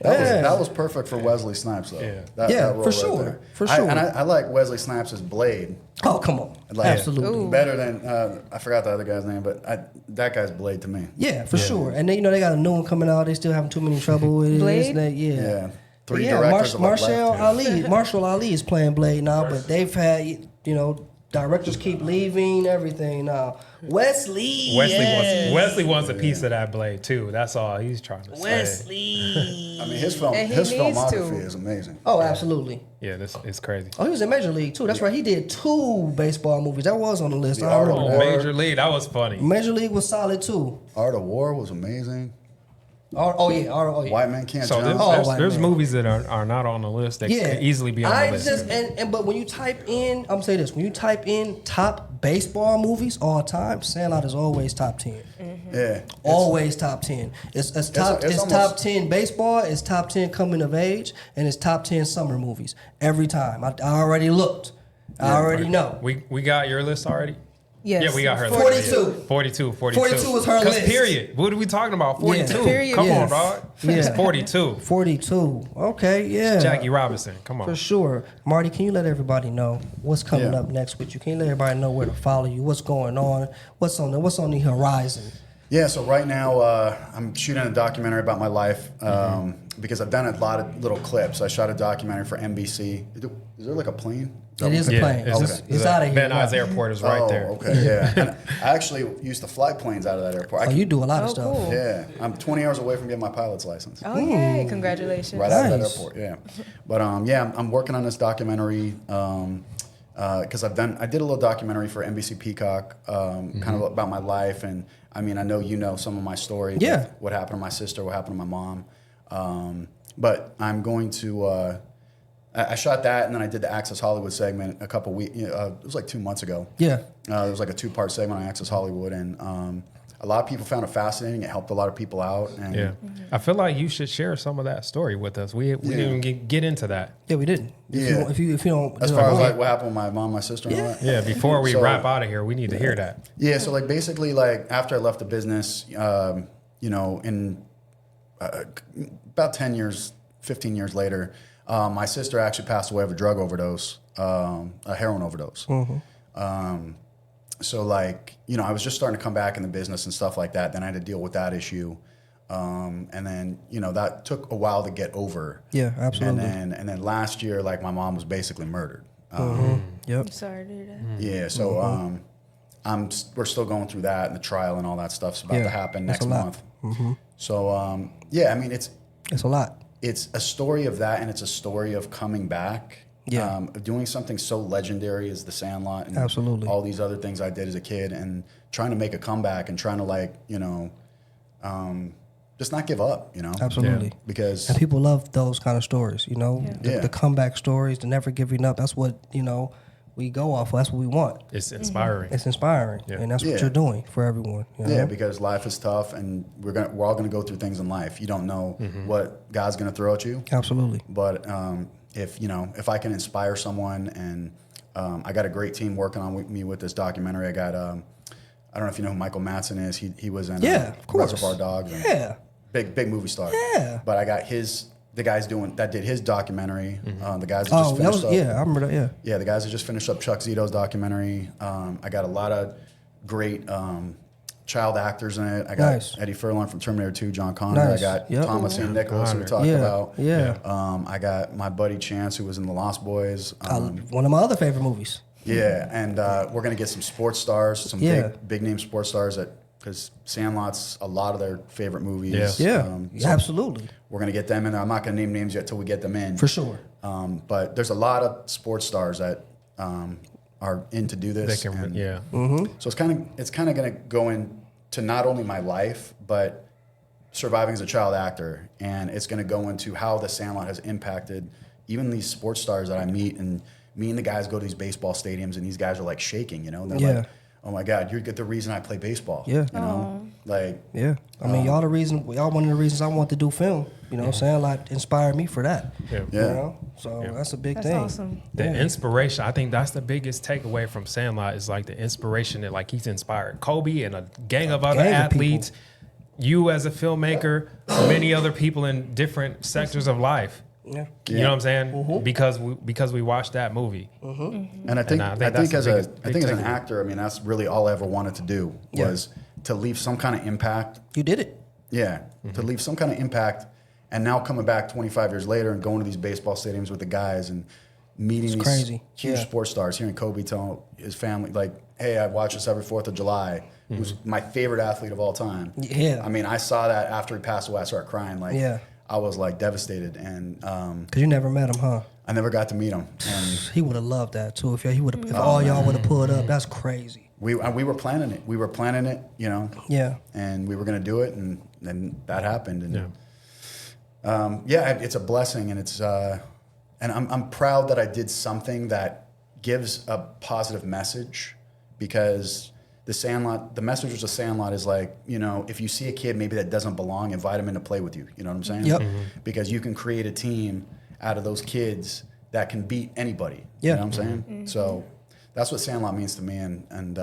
That was perfect for Wesley Snipes, though. Yeah. That Yeah, role for right sure. there. For sure. I like Wesley Snipes' Blade. Oh, come on. Like, Absolutely. Better than, I forgot the other guy's name, but that guy's Blade to me. Yeah, for sure. And then, they got a new one coming out. They still having too many trouble with it. Blade? This and that. Yeah. Yeah. But Three yeah, directors Marshall Ali is playing Blade now, but they've had, directors keep leaving, everything now. Wesley wants a piece of that blade too. That's all he's trying to say. Wesley. I mean, his And he needs filmography to. is amazing. Oh, absolutely. Yeah, this is crazy. Oh, he was in Major League too. That's right. He did 2 baseball movies. That was on the list. The I Art of remember Oh, that. Major League, that was funny. Major League was solid too. Art of War was amazing. Oh yeah. White Men Can't So Jump. there's movies that are not on the list that could easily be on the list. But when you type in, I'm gonna say this: when you type in top baseball movies all time, Sandlot is always top 10. Yeah, Always top 10. It's top 10 baseball, it's top 10 coming of age, and it's top 10 summer movies every time. I already looked. I already know. We got your list already? Yes. Yeah, we got her 42. 42 was her list. Period. What are we talking about? 42. Yeah. Period. Come Yeah. on, dog. Yeah. It's 42. 42. Okay, yeah. Jackie Robinson. Come on. For sure. Marty, can you let everybody know what's coming up next with you? Can you let everybody know where to follow you? What's going on? What's on the horizon? Yeah, so right now I'm shooting a documentary about my life because I've done a lot of little clips. I shot a documentary for NBC. Is there like a plane? It is a plane. It's out of here. Van Nuys Airport is right there. Okay, yeah. And I actually used to fly planes out of that airport. You do a lot of stuff. Cool. Yeah, I'm 20 hours away from getting my pilot's license. Oh, yay. Congratulations. Right out of that airport, yeah. But I'm working on this documentary because I did a little documentary for NBC Peacock, kind of about my life, and I mean I know you know some of my story. Yeah. What happened to my sister? What happened to my mom? But I'm going to. I shot that, and then I did the Access Hollywood segment a couple weeks. It was like 2 months ago. Yeah. It was like a 2-part segment on Access Hollywood, and a lot of people found it fascinating. It helped a lot of people out. And Yeah. I feel like you should share some of that story with us. We didn't even get into that. Yeah, we didn't. If you don't. As far as like what happened with my mom, my sister, and all that. Yeah, before we wrap out of here, we need to hear that. Yeah, so like basically like after I left the business, in about 10 years, 15 years later, my sister actually passed away of a drug overdose, a heroin overdose. So like, I was just starting to come back in the business and stuff like that. Then I had to deal with that issue. And then, that took a while to get over. Yeah, absolutely. And then last year, like my mom was basically murdered. Yep. I'm sorry to hear that. Yeah, so we're still going through that, and the trial and all that stuff's about to happen next month. So I mean it's a lot. It's a story of that, and it's a story of coming back. Yeah. Of doing something so legendary as the Sandlot and Absolutely. all these other things I did as a kid, and trying to make a comeback and trying to just not give up, Absolutely. Yeah. Because and people love those kind of stories, the comeback stories, the never giving up. That's what, we go off of. That's what we want. It's inspiring. It's inspiring. Yeah. And that's what you're doing for everyone. Yeah, because life is tough, and we're all gonna go through things in life. You don't know what God's gonna throw at you. Absolutely. But if I can inspire someone, and I got a great team working on me with this documentary. I got I don't know if you know who Michael Madsen is. He was in of course. Reservoir Dogs. Yeah. Big movie star. Yeah. But I got the guys that did his documentary. The guys that just finished up. I remember that. Yeah. Yeah, the guys that just finished up Chuck Zito's documentary. I got a lot of great child actors in it. I got Eddie Furlong from Terminator 2, John Connor. I got Thomas and Nicholas, who we talked about. Yeah. I got my buddy Chance, who was in The Lost Boys. One of my other favorite movies. Yeah, and we're gonna get some sports stars, some big name sports stars because Sandlot's a lot of their favorite movies. Yeah, so absolutely. We're gonna get them in there. I'm not gonna name names yet till we get them in. For sure. But there's a lot of sports stars that are in to do this. They can, So it's kind of gonna go into not only my life, but surviving as a child actor, and it's gonna go into how the Sandlot has impacted even these sports stars that I meet, and me and the guys go to these baseball stadiums, and these guys are like shaking, They're like, "Oh my God, you're the reason I play baseball." Yeah. Yeah. I mean, y'all one of the reasons I want to do film. Sandlot inspired me for that. Yeah. So that's a big That's thing. awesome. The inspiration, I think that's the biggest takeaway from Sandlot is like the inspiration that like he's inspired Kobe and a gang of other athletes, you as a filmmaker, many other people in different sectors of life. Yeah. You know what I'm saying? Because we watched that movie. And I think as an actor, I mean, that's really all I ever wanted to do was to leave some kind of impact. You did it. Yeah, to leave some kind of impact. And now coming back 25 years later and going to these baseball stadiums with the guys and meeting these huge sports stars, hearing Kobe tell his family, like, "Hey, I watch this every 4th of July." Who's my favorite athlete of all time. Yeah. I mean, I saw that after he passed away. I started crying. Like, I was like devastated, and because you never met him, huh? I never got to meet him. And he would have loved that too. If all y'all would have pulled up, that's crazy. we were planning it. We were planning it, you know. Yeah. And we were going to do it, and then that happened. And it's a blessing, and it's and I'm proud that I did something that gives a positive message, because the Sandlot, the message of the Sandlot is like, you know, if you see a kid maybe that doesn't belong, invite him in to play with you. You know what I'm saying? Yep. Because you can create a team out of those kids that can beat anybody. Yeah. You know what I'm saying? So that's what Sandlot means to me, and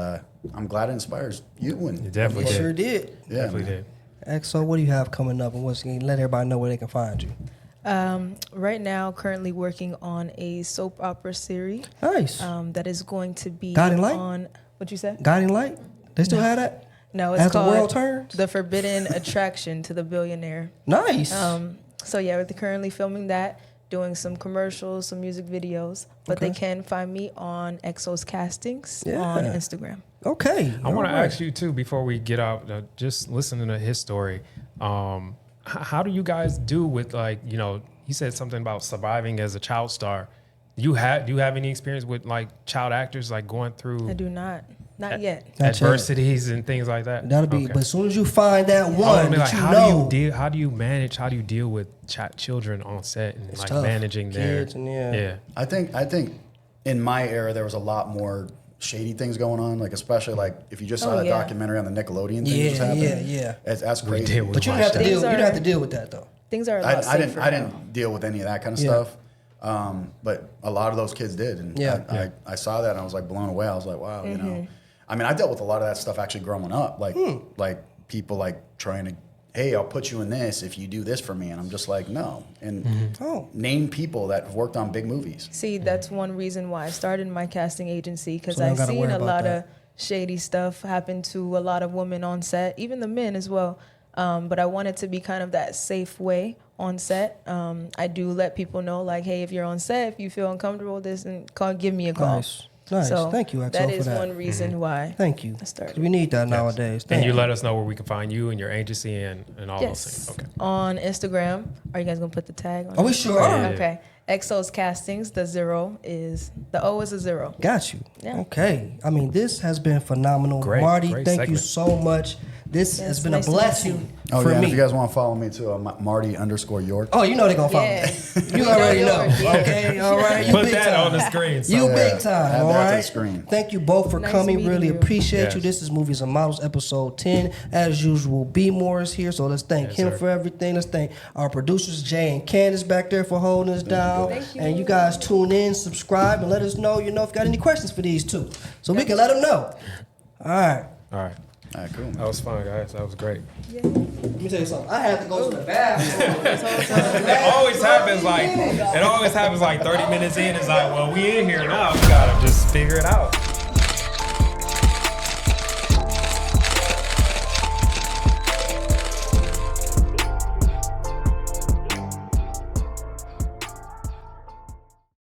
I'm glad it inspires you. And You definitely It did. sure did. yeah, Definitely man. did. XO, what do you have coming up, and what's going to let everybody know where they can find you? Right now, currently working on a soap opera series. Nice. That is going to be Guiding Light? on. What you said? Guiding Light? They still have that? No, it's As the called World Turns? The Forbidden Attraction to the Billionaire. Nice. So yeah, we're currently filming that, doing some commercials, some music videos. But they can find me on XO's Castings on Instagram. Okay. I want to All right. ask you too, before we get out, just listening to his story. How do you guys do with, like, you know, he said something about surviving as a child star. Do you have any experience with like child actors, like going through I do not yet. Not yet. adversities and things like that? That'll be, Okay. but as soon as you find that I one wanna be that like, you how know, do you how do you deal with children on set and like tough. managing Kids their and yeah. I think in my era there was a lot more shady things going on, like especially like if you just saw that documentary on the Nickelodeon thing that just happened. yeah. That's crazy. did. We But you don't have to Things deal. You are- don't have to deal with that though. Things are a lot safer I now. didn't deal with any of that kind of Yeah. stuff, but a lot of those kids did, and I saw that and I was like blown away. I was like, wow, you know. I mean, I dealt with a lot of that stuff actually growing up, like people like trying to, hey, I'll put you in this if you do this for me, and I'm just like, no, and name people that have worked on big movies. See, that's one reason why I started my casting agency, because So you don't I've gotta seen worry a about lot that. of shady stuff happen to a lot of women on set, even the men as well. But I want it to be kind of that safe way on set. I do let people know, like, hey, if you're on set, if you feel uncomfortable with this, then give me a call. Nice. Nice. So Thank you, XO, that for is that. one reason why. Thank you. I started. We need that nowadays. And Thank you let us know where we can find you and your agency and all Yes. those things. Okay. On Instagram. Are you guys gonna put the tag on? Are we it? sure are? Yeah. Okay. XO's Castings. The O is a 0. Got you. Yeah. Okay. I mean, this has been phenomenal. Great, Marty, great thank you segment. so much. This has been nice a to meet blessing Oh for yeah, and me. if you guys want to follow me too, Marty_York. Oh, you know they're gonna follow Yeah. me. You already know. York, yeah. Okay, all right. You Put big that time. on the screen. So. You Yeah. big time, Add all that to the right? screen. Thank you both for Nice coming. meeting Really you. appreciate Yes. you. This is Movies and Models, episode 10. As usual, B. Moore is here, so let's thank Yes, him sir. for everything. Let's thank our producers, Jay and Candace, back there for holding us down. Thank you. And you guys tune in, subscribe, and let us know, if you got any questions for these two, so we can let them know. All right. All right. All right, cool. That was fun, guys. That was great. Let me tell you something. I had to go to the bathroom. It always happens like 30 minutes in. It's like, well, we in here now. We gotta just figure it out.